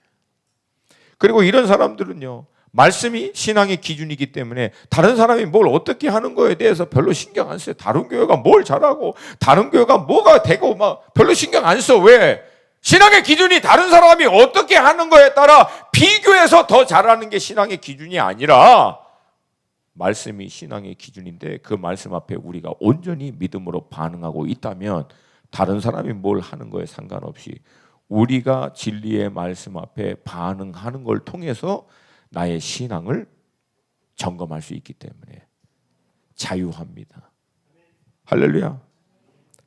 그리고 이런 사람들은요, 말씀이 신앙의 기준이기 때문에 다른 사람이 뭘 어떻게 하는 거에 대해서 별로 신경 안 써요. 다른 교회가 뭘 잘하고 다른 교회가 뭐가 되고 막 별로 신경 안 써. 왜? 신앙의 기준이 다른 사람이 어떻게 하는 거에 따라 비교해서 더 잘하는 게 신앙의 기준이 아니라 말씀이 신앙의 기준인데, 그 말씀 앞에 우리가 온전히 믿음으로 반응하고 있다면 다른 사람이 뭘 하는 거에 상관없이 우리가 진리의 말씀 앞에 반응하는 걸 통해서 나의 신앙을 점검할 수 있기 때문에 자유합니다. 할렐루야.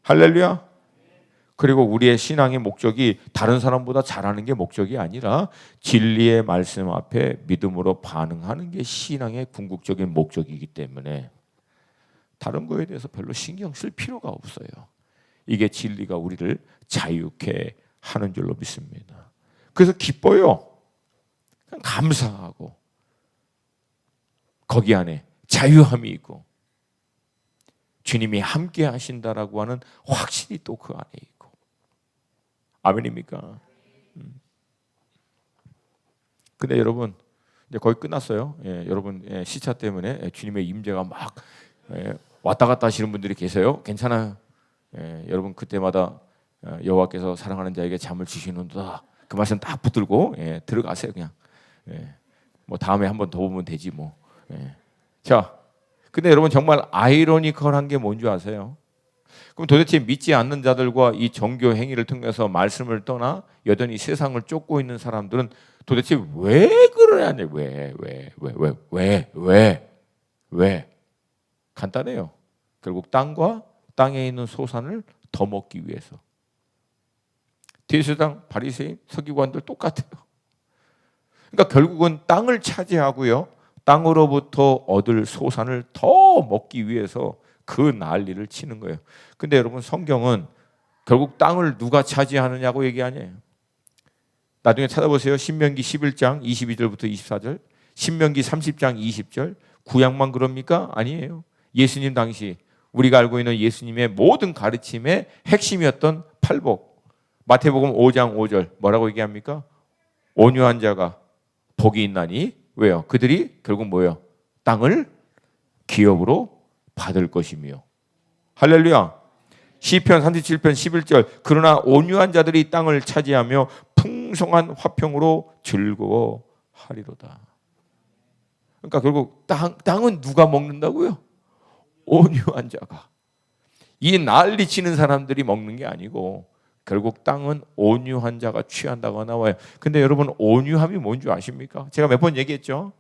할렐루야. 그리고 우리의 신앙의 목적이 다른 사람보다 잘하는 게 목적이 아니라 진리의 말씀 앞에 믿음으로 반응하는 게 신앙의 궁극적인 목적이기 때문에 다른 거에 대해서 별로 신경 쓸 필요가 없어요. 이게 진리가 우리를 자유케 하는 줄로 믿습니다. 그래서 기뻐요. 감사하고 거기 안에 자유함이 있고 주님이 함께 하신다라고 하는 확신이 또 그 안에 있고. 아멘입니까? 근데 여러분 이제 거의 끝났어요. 여러분 시차 때문에 주님의 임재가 막 왔다 갔다 하시는 분들이 계세요. 괜찮아요. 여러분 그때마다 여호와께서 사랑하는 자에게 잠을 주시는도다, 그 말씀 딱 붙들고 들어가세요. 그냥 뭐 다음에 한번 더 보면 되지 뭐. 자, 근데 여러분 정말 아이러니컬한 게 뭔지 아세요? 그럼 도대체 믿지 않는 자들과 이 종교 행위를 통해서 말씀을 떠나 여전히 세상을 쫓고 있는 사람들은 도대체 왜 그러냐? 왜? 간단해요. 결국 땅과 땅에 있는 소산을 더 먹기 위해서. 대제사장, 바리새인, 서기관들 똑같아요. 그러니까 결국은 땅을 차지하고요, 땅으로부터 얻을 소산을 더 먹기 위해서 그 난리를 치는 거예요. 근데 여러분 성경은 결국 땅을 누가 차지하느냐고 얘기 아니에요. 나중에 찾아보세요. 신명기 11장 22절부터 24절, 신명기 30장 20절. 구약만 그럽니까? 아니에요. 예수님 당시 우리가 알고 있는 예수님의 모든 가르침의 핵심이었던 팔복. 마태복음 5장 5절 뭐라고 얘기합니까? 온유한 자가 복이 있나니. 왜요? 그들이 결국 뭐예요? 땅을 기업으로 받을 것이며. 할렐루야. 시편 37편 11절 그러나 온유한 자들이 땅을 차지하며 풍성한 화평으로 즐거워하리로다. 그러니까 결국 땅은 누가 먹는다고요? 온유한 자가. 이 난리치는 사람들이 먹는 게 아니고 결국 땅은 온유한 자가 취한다고 나와요. 근데 여러분 온유함이 뭔지 아십니까? 제가 몇 번 얘기했죠.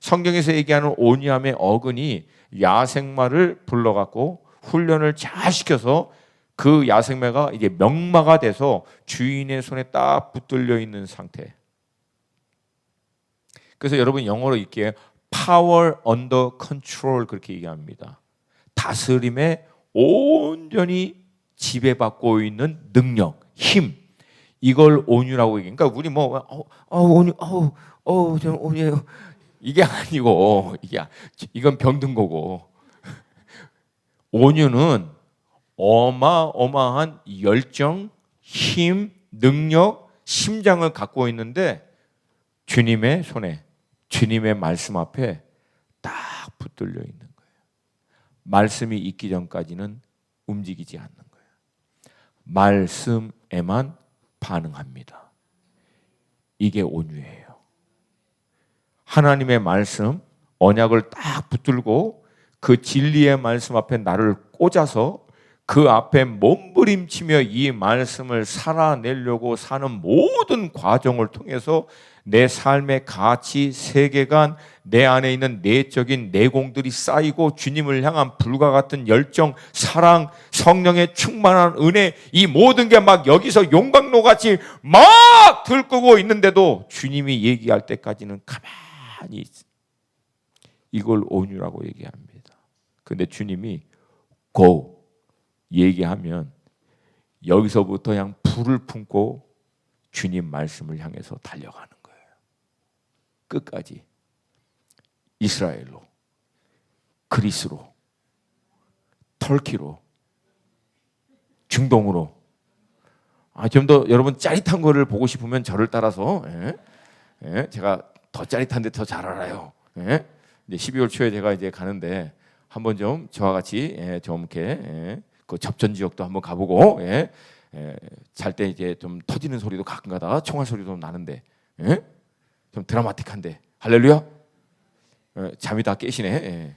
성경에서 얘기하는 온유함의 어근이 야생마를 불러갖고 훈련을 잘 시켜서 그 야생마가 이제 명마가 돼서 주인의 손에 딱 붙들려 있는 상태. 그래서 여러분 영어로 읽기에 power under control 그렇게 얘기합니다. 다스림에 온전히 지배받고 있는 능력, 힘, 이걸 온유라고 얘기해요. 그러니까 우리 온유, 온유 이게 아니고 이건 병든 거고 온유는 어마어마한 열정, 힘, 능력, 심장을 갖고 있는데 주님의 손에, 주님의 말씀 앞에 딱 붙들려 있는 거예요. 말씀이 있기 전까지는 움직이지 않는 거예요. 말씀에만 반응합니다. 이게 온유예요. 하나님의 말씀, 언약을 딱 붙들고 그 진리의 말씀 앞에 나를 꽂아서 그 앞에 몸부림치며 이 말씀을 살아내려고 사는 모든 과정을 통해서 내 삶의 가치, 세계관, 내 안에 있는 내적인 내공들이 쌓이고 주님을 향한 불과 같은 열정, 사랑, 성령의 충만한 은혜, 이 모든 게 막 여기서 용광로 같이 막 들끓고 있는데도 주님이 얘기할 때까지는 가만히 있어. 이걸 온유라고 얘기합니다. 근데 주님이 go 얘기하면 여기서부터 그냥 불을 품고 주님 말씀을 향해서 달려가는 거예요. 끝까지. 이스라엘로, 그리스로, 터키로, 중동으로. 좀 더 여러분 짜릿한 거를 보고 싶으면 저를 따라서 제가 더 짜릿한데 더 잘 알아요. 이제 12월 초에 제가 이제 가는데 한번 좀 저와 같이 좀 이렇게 그 접전 지역도 한번 가보고 잘 때 이제 좀 터지는 소리도 가끔가다 총알 소리도 나는데 좀 드라마틱한데 할렐루야. 잠이 다 깨시네.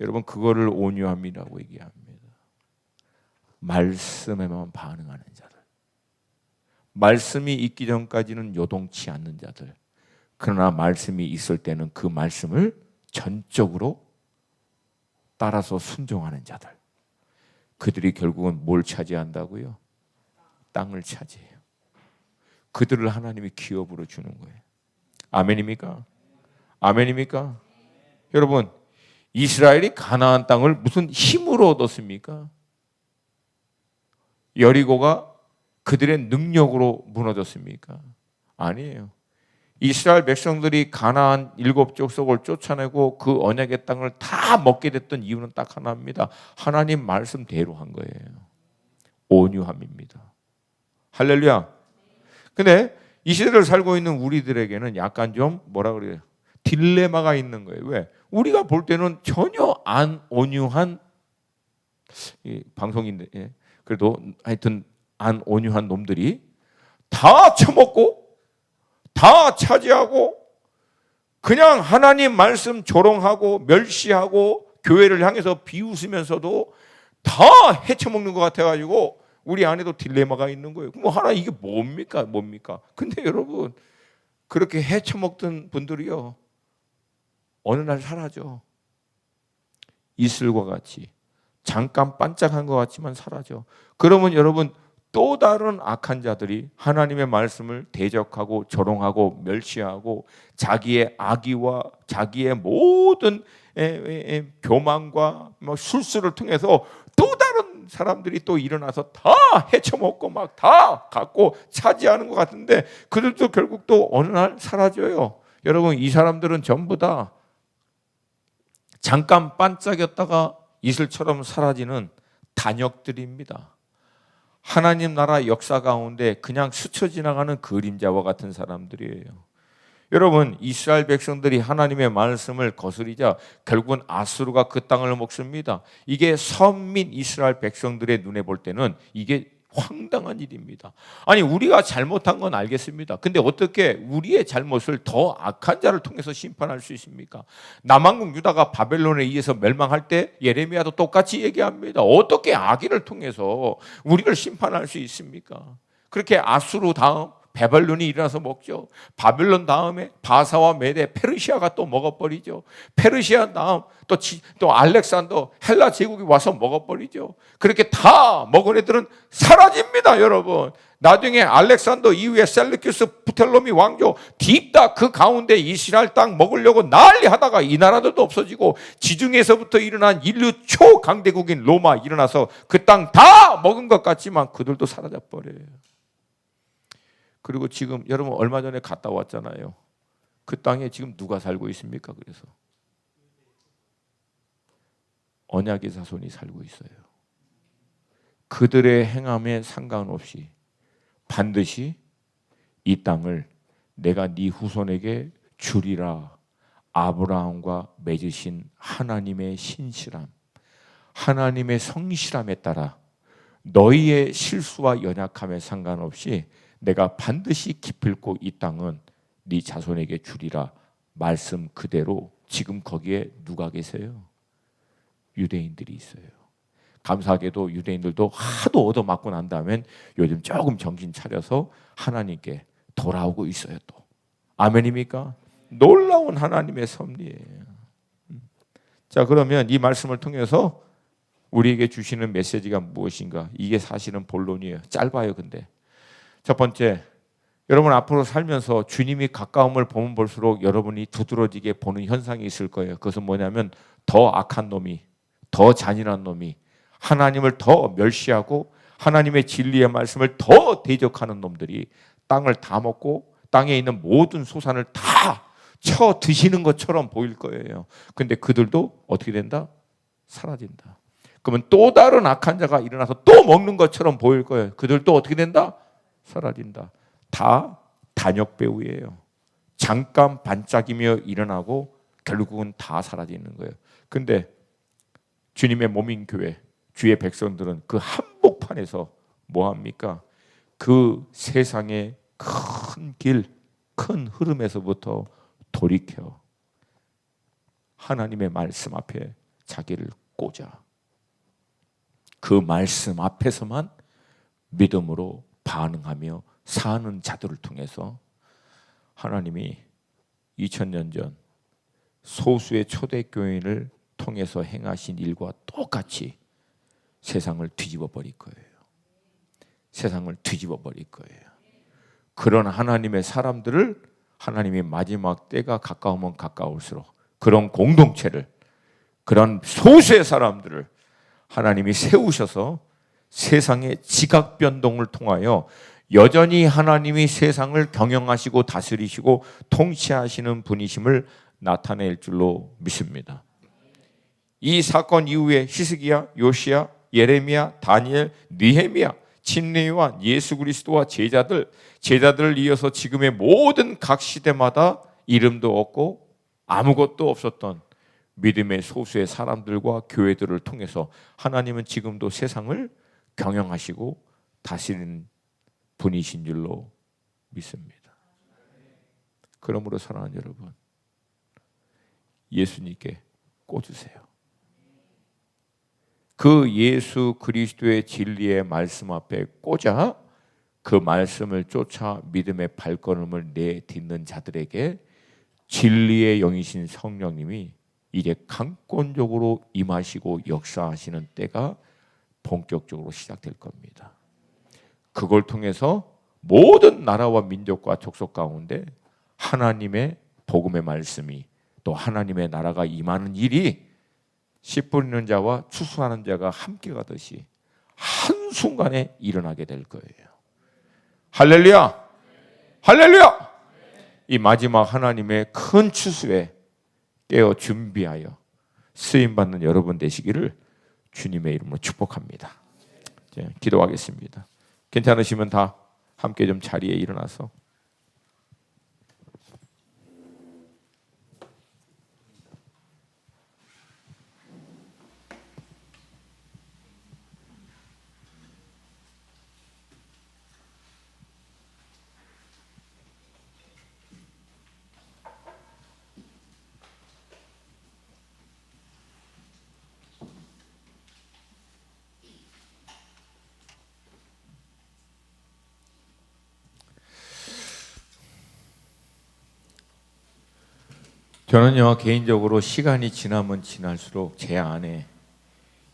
여러분 그거를 온유함이라고 얘기합니다. 말씀에만 반응하는 자들, 말씀이 있기 전까지는 요동치 않는 자들, 그러나 말씀이 있을 때는 그 말씀을 전적으로 따라서 순종하는 자들, 그들이 결국은 뭘 차지한다고요? 땅을 차지해요. 그들을 하나님이 기업으로 주는 거예요. 아멘입니까? 아멘입니까? 여러분, 이스라엘이 가나안 땅을 무슨 힘으로 얻었습니까? 여리고가 그들의 능력으로 무너졌습니까? 아니에요. 이스라엘 백성들이 가나안 7족속을 쫓아내고 그 언약의 땅을 다 먹게 됐던 이유는 딱 하나입니다. 하나님 말씀대로 한 거예요. 온유함입니다. 할렐루야. 근데 이 시대를 살고 있는 우리들에게는 약간 좀 뭐라 그래요? 딜레마가 있는 거예요. 왜? 우리가 볼 때는 전혀 안 온유한 방송인데 그래도 하여튼 안 온유한 놈들이 다 처먹고 다 차지하고 그냥 하나님 말씀 조롱하고 멸시하고 교회를 향해서 비웃으면서도 다 헤쳐먹는 것 같아가지고 우리 안에도 딜레마가 있는 거예요. 뭐 하나 이게 뭡니까? 근데 여러분 그렇게 헤쳐먹던 분들이요 어느 날 사라져. 이슬과 같이 잠깐 반짝한 것 같지만 사라져. 그러면 여러분 또 다른 악한 자들이 하나님의 말씀을 대적하고 조롱하고 멸시하고 자기의 악의와 자기의 모든 교만과 술수를 통해서 또 다른 사람들이 또 일어나서 다 헤쳐먹고 막 다 갖고 차지하는 것 같은데 그들도 결국 또 어느 날 사라져요. 여러분 이 사람들은 전부 다 잠깐 반짝였다가 이슬처럼 사라지는 단역들입니다. 하나님 나라 역사 가운데 그냥 스쳐 지나가는 그림자와 같은 사람들이에요. 여러분 이스라엘 백성들이 하나님의 말씀을 거스리자 결국은 아수르가 그 땅을 먹습니다. 이게 선민 이스라엘 백성들의 눈에 볼 때는 이게 황당한 일입니다. 아니 우리가 잘못한 건 알겠습니다. 근데 어떻게 우리의 잘못을 더 악한 자를 통해서 심판할 수 있습니까? 남한국 유다가 바벨론에 의해서 멸망할 때 예레미야도 똑같이 얘기합니다. 어떻게 악인을 통해서 우리를 심판할 수 있습니까? 그렇게 아수르 다음 바벨론이 일어나서 먹죠. 바벨론 다음에 바사와 메데, 페르시아가 또 먹어버리죠. 페르시아 다음 또 알렉산더, 헬라 제국이 와서 먹어버리죠. 그렇게 다 먹은 애들은 사라집니다, 여러분. 나중에 알렉산더 이후에 셀루키스 프텔로미 왕조 딥다 그 가운데 이스라엘 땅 먹으려고 난리 하다가 이 나라들도 없어지고 지중해에서부터 일어난 인류 초강대국인 로마 일어나서 그 땅 다 먹은 것 같지만 그들도 사라져 버려요. 그리고 지금 여러분 얼마 전에 갔다 왔잖아요. 그 땅에 지금 누가 살고 있습니까? 그래서 언약의 자손이 살고 있어요. 그들의 행함에 상관없이 반드시 이 땅을 내가 네 후손에게 주리라. 아브라함과 맺으신 하나님의 신실함, 하나님의 성실함에 따라 너희의 실수와 연약함에 상관없이 내가 반드시 기필코 이 땅은 네 자손에게 주리라. 말씀 그대로 지금 거기에 누가 계세요? 유대인들이 있어요. 감사하게도 유대인들도 하도 얻어맞고 난 다음엔 요즘 조금 정신 차려서 하나님께 돌아오고 있어요. 또 아멘입니까? 놀라운 하나님의 섭리예요. 자, 그러면 이 말씀을 통해서 우리에게 주시는 메시지가 무엇인가? 이게 사실은 본론이에요. 짧아요. 근데 첫 번째, 여러분 앞으로 살면서 주님이 가까움을 보면 볼수록 여러분이 두드러지게 보는 현상이 있을 거예요. 그것은 뭐냐면 더 악한 놈이, 더 잔인한 놈이 하나님을 더 멸시하고 하나님의 진리의 말씀을 더 대적하는 놈들이 땅을 다 먹고 땅에 있는 모든 소산을 다 쳐 드시는 것처럼 보일 거예요. 근데 그들도 어떻게 된다? 사라진다. 그러면 또 다른 악한 자가 일어나서 또 먹는 것처럼 보일 거예요. 그들도 어떻게 된다? 사라진다. 다 단역 배우예요. 잠깐 반짝이며 일어나고 결국은 다 사라지는 거예요. 근데 주님의 몸인 교회, 주의 백성들은 그 한복판에서 뭐 합니까? 그 세상의 큰 길, 큰 흐름에서부터 돌이켜 하나님의 말씀 앞에 자기를 꽂아 그 말씀 앞에서만 믿음으로 반응하며 사는 자들을 통해서 하나님이 2000년 전 소수의 초대교인을 통해서 행하신 일과 똑같이 세상을 뒤집어 버릴 거예요. 세상을 뒤집어 버릴 거예요. 그런 하나님의 사람들을 하나님이 마지막 때가 가까우면 가까울수록 그런 공동체를, 그런 소수의 사람들을 하나님이 세우셔서 세상의 지각 변동을 통하여 여전히 하나님이 세상을 경영하시고 다스리시고 통치하시는 분이심을 나타낼 줄로 믿습니다. 이 사건 이후에 히스기야, 요시야, 예레미야, 다니엘, 느헤미야, 침례요한, 예수 그리스도와 제자들을 이어서 지금의 모든 각 시대마다 이름도 없고 아무것도 없었던 믿음의 소수의 사람들과 교회들을 통해서 하나님은 지금도 세상을 경영하시고 다스리는 분이신 줄로 믿습니다. 그러므로 사랑하는 여러분, 예수님께 꽂으세요. 그 예수 그리스도의 진리의 말씀 앞에 꽂아 그 말씀을 쫓아 믿음의 발걸음을 내딛는 자들에게 진리의 영이신 성령님이 이제 강권적으로 임하시고 역사하시는 때가 본격적으로 시작될 겁니다. 그걸 통해서 모든 나라와 민족과 족속 가운데 하나님의 복음의 말씀이 또 하나님의 나라가 임하는 일이 씨 뿌리는 자와 추수하는 자가 함께 가듯이 한순간에 일어나게 될 거예요. 할렐루야! 할렐루야! 이 마지막 하나님의 큰 추수에 깨어 준비하여 쓰임받는 여러분 되시기를 주님의 이름으로 축복합니다. 기도하겠습니다. 괜찮으시면 다 함께 좀 자리에 일어나서 저는요 개인적으로 시간이 지나면 지날수록 제 안에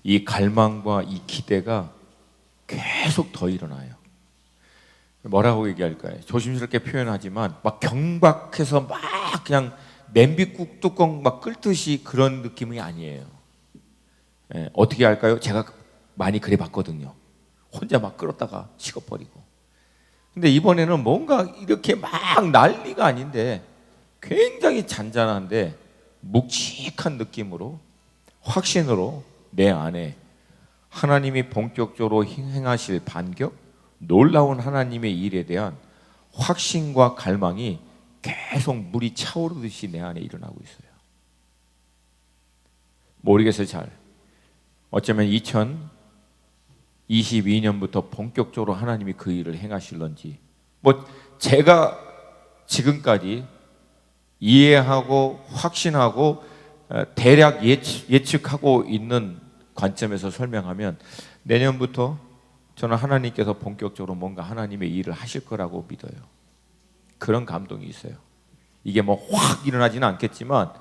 이 갈망과 이 기대가 계속 더 일어나요. 뭐라고 얘기할까요? 조심스럽게 표현하지만 막 경박해서 막 그냥 냄비국 뚜껑 막 끓듯이 그런 느낌이 아니에요. 예, 어떻게 할까요? 제가 많이 그래 봤거든요. 혼자 막 끓었다가 식어버리고. 근데 이번에는 뭔가 이렇게 막 난리가 아닌데 굉장히 잔잔한데 묵직한 느낌으로, 확신으로 내 안에 하나님이 본격적으로 행하실 반격, 놀라운 하나님의 일에 대한 확신과 갈망이 계속 물이 차오르듯이 내 안에 일어나고 있어요. 모르겠어요. 잘 어쩌면 2022년부터 본격적으로 하나님이 그 일을 행하실런지, 뭐 제가 지금까지 이해하고 확신하고 대략 예측하고 있는 관점에서 설명하면 내년부터 저는 하나님께서 본격적으로 뭔가 하나님의 일을 하실 거라고 믿어요. 그런 감동이 있어요. 이게 뭐 확 일어나지는 않겠지만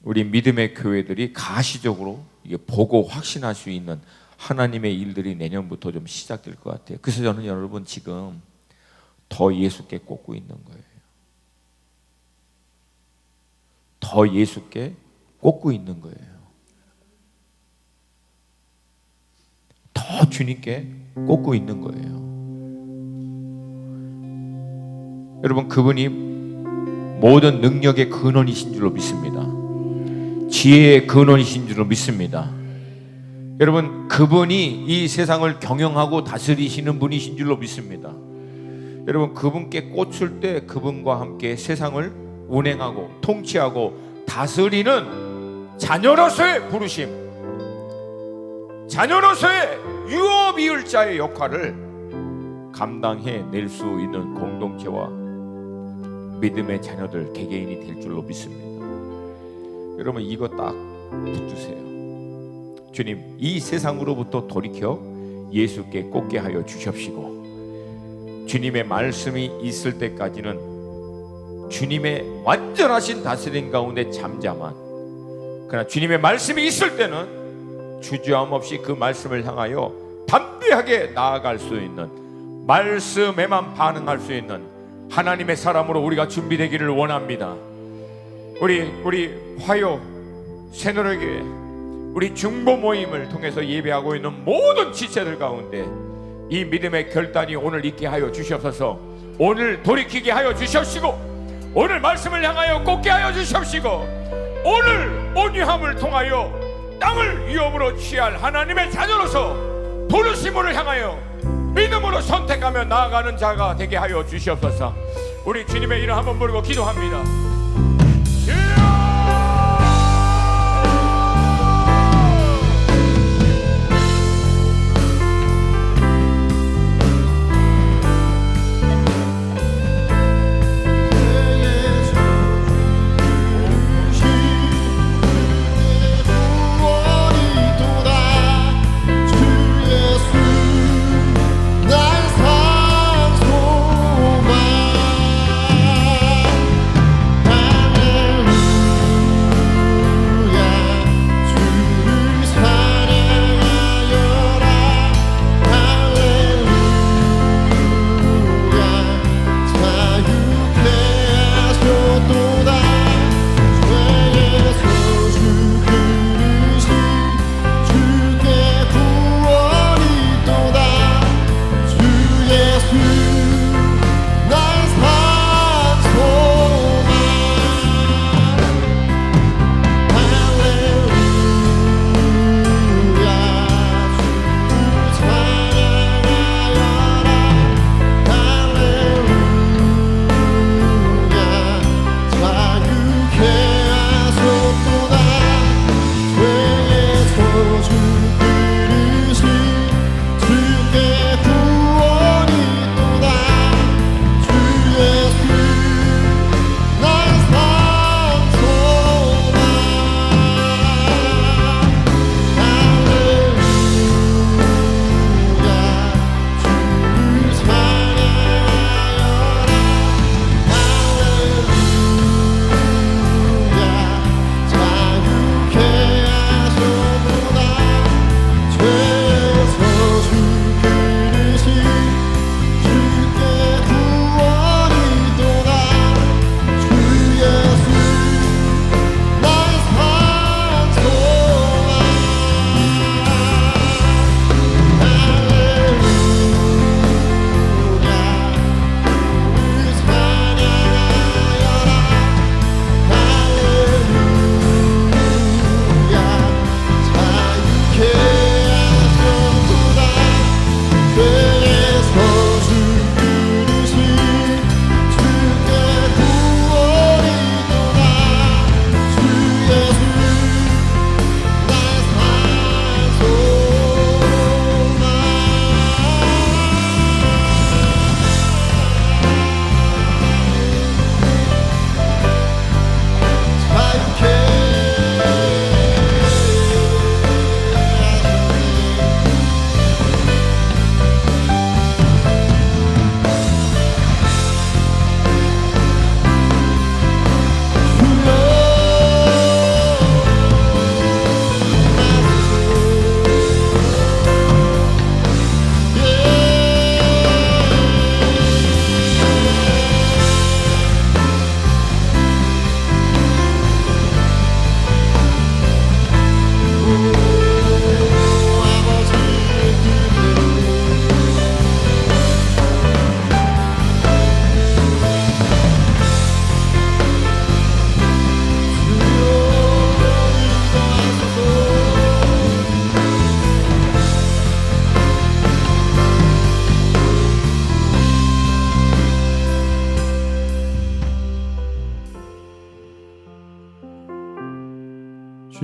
우리 믿음의 교회들이 가시적으로 이게 보고 확신할 수 있는 하나님의 일들이 내년부터 좀 시작될 것 같아요. 그래서 저는 여러분 지금 더 예수께 꽂고 있는 거예요. 더 예수께 꽂고 있는 거예요. 더 주님께 꽂고 있는 거예요. 여러분, 그분이 모든 능력의 근원이신 줄로 믿습니다. 지혜의 근원이신 줄로 믿습니다. 여러분, 그분이 이 세상을 경영하고 다스리시는 분이신 줄로 믿습니다. 여러분, 그분께 꽂힐 때 그분과 함께 세상을 운행하고 통치하고 다스리는 자녀로서의 부르심, 자녀로서의 유업이을자의 역할을 감당해 낼 수 있는 공동체와 믿음의 자녀들 개개인이 될 줄로 믿습니다. 여러분, 이거 딱 붙드세요. 주님, 이 세상으로부터 돌이켜 예수께 꽂게 하여 주십시고, 주님의 말씀이 있을 때까지는 주님의 완전하신 다스림 가운데 잠잠한, 그러나 주님의 말씀이 있을 때는 주저함 없이 그 말씀을 향하여 담대하게 나아갈 수 있는, 말씀에만 반응할 수 있는 하나님의 사람으로 우리가 준비되기를 원합니다. 우리 화요 새노래교회, 우리 중보 모임을 통해서 예배하고 있는 모든 지체들 가운데 이 믿음의 결단이 오늘 있게 하여 주시옵소서. 오늘 돌이키게 하여 주시옵시고, 오늘 말씀을 향하여 꽂게 하여 주시옵시고, 오늘 온유함을 통하여 땅을 위협으로 취할 하나님의 자녀로서 부르심을 향하여 믿음으로 선택하며 나아가는 자가 되게 하여 주시옵소서. 우리 주님의 이름 한번 부르고 기도합니다.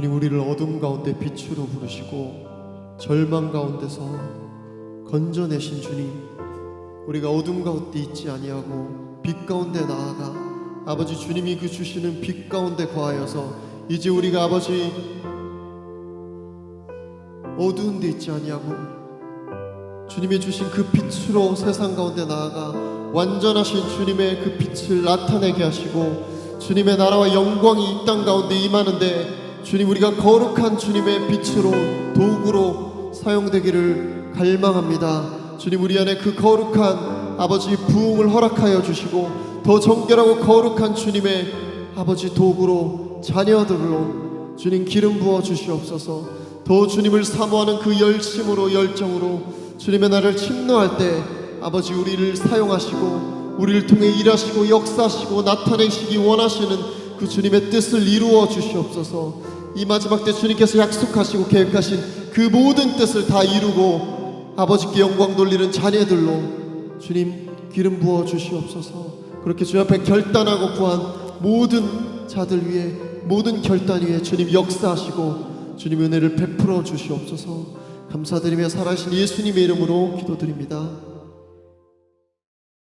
주님, 우리를 어둠 가운데 빛으로 부르시고 절망 가운데서 건져내신 주님, 우리가 어둠 가운데 있지 아니하고 빛 가운데 나아가 아버지 주님이 그 주시는 빛 가운데 거하여서 이제 우리가 아버지 어두운 데 있지 아니하고 주님이 주신 그 빛으로 세상 가운데 나아가 완전하신 주님의 그 빛을 나타내게 하시고 주님의 나라와 영광이 이 땅 가운데 임하는데 주님, 우리가 거룩한 주님의 빛으로 도구로 사용되기를 갈망합니다. 주님, 우리 안에 그 거룩한 아버지 부흥을 허락하여 주시고 더 정결하고 거룩한 주님의 아버지 도구로 자녀들로 주님 기름 부어 주시옵소서. 더 주님을 사모하는 그 열심으로 열정으로 주님의 나라를 침노할 때 아버지 우리를 사용하시고 우리를 통해 일하시고 역사하시고 나타내시기 원하시는 그 주님의 뜻을 이루어 주시옵소서. 이 마지막 때 주님께서 약속하시고 계획하신 그 모든 뜻을 다 이루고 아버지께 영광 돌리는 자녀들로 주님 기름 부어 주시옵소서. 그렇게 주님 앞에 결단하고 구한 모든 자들 위해 모든 결단 위에 주님 역사하시고 주님 은혜를 베풀어 주시옵소서. 감사드리며 살아계신 예수님의 이름으로 기도드립니다.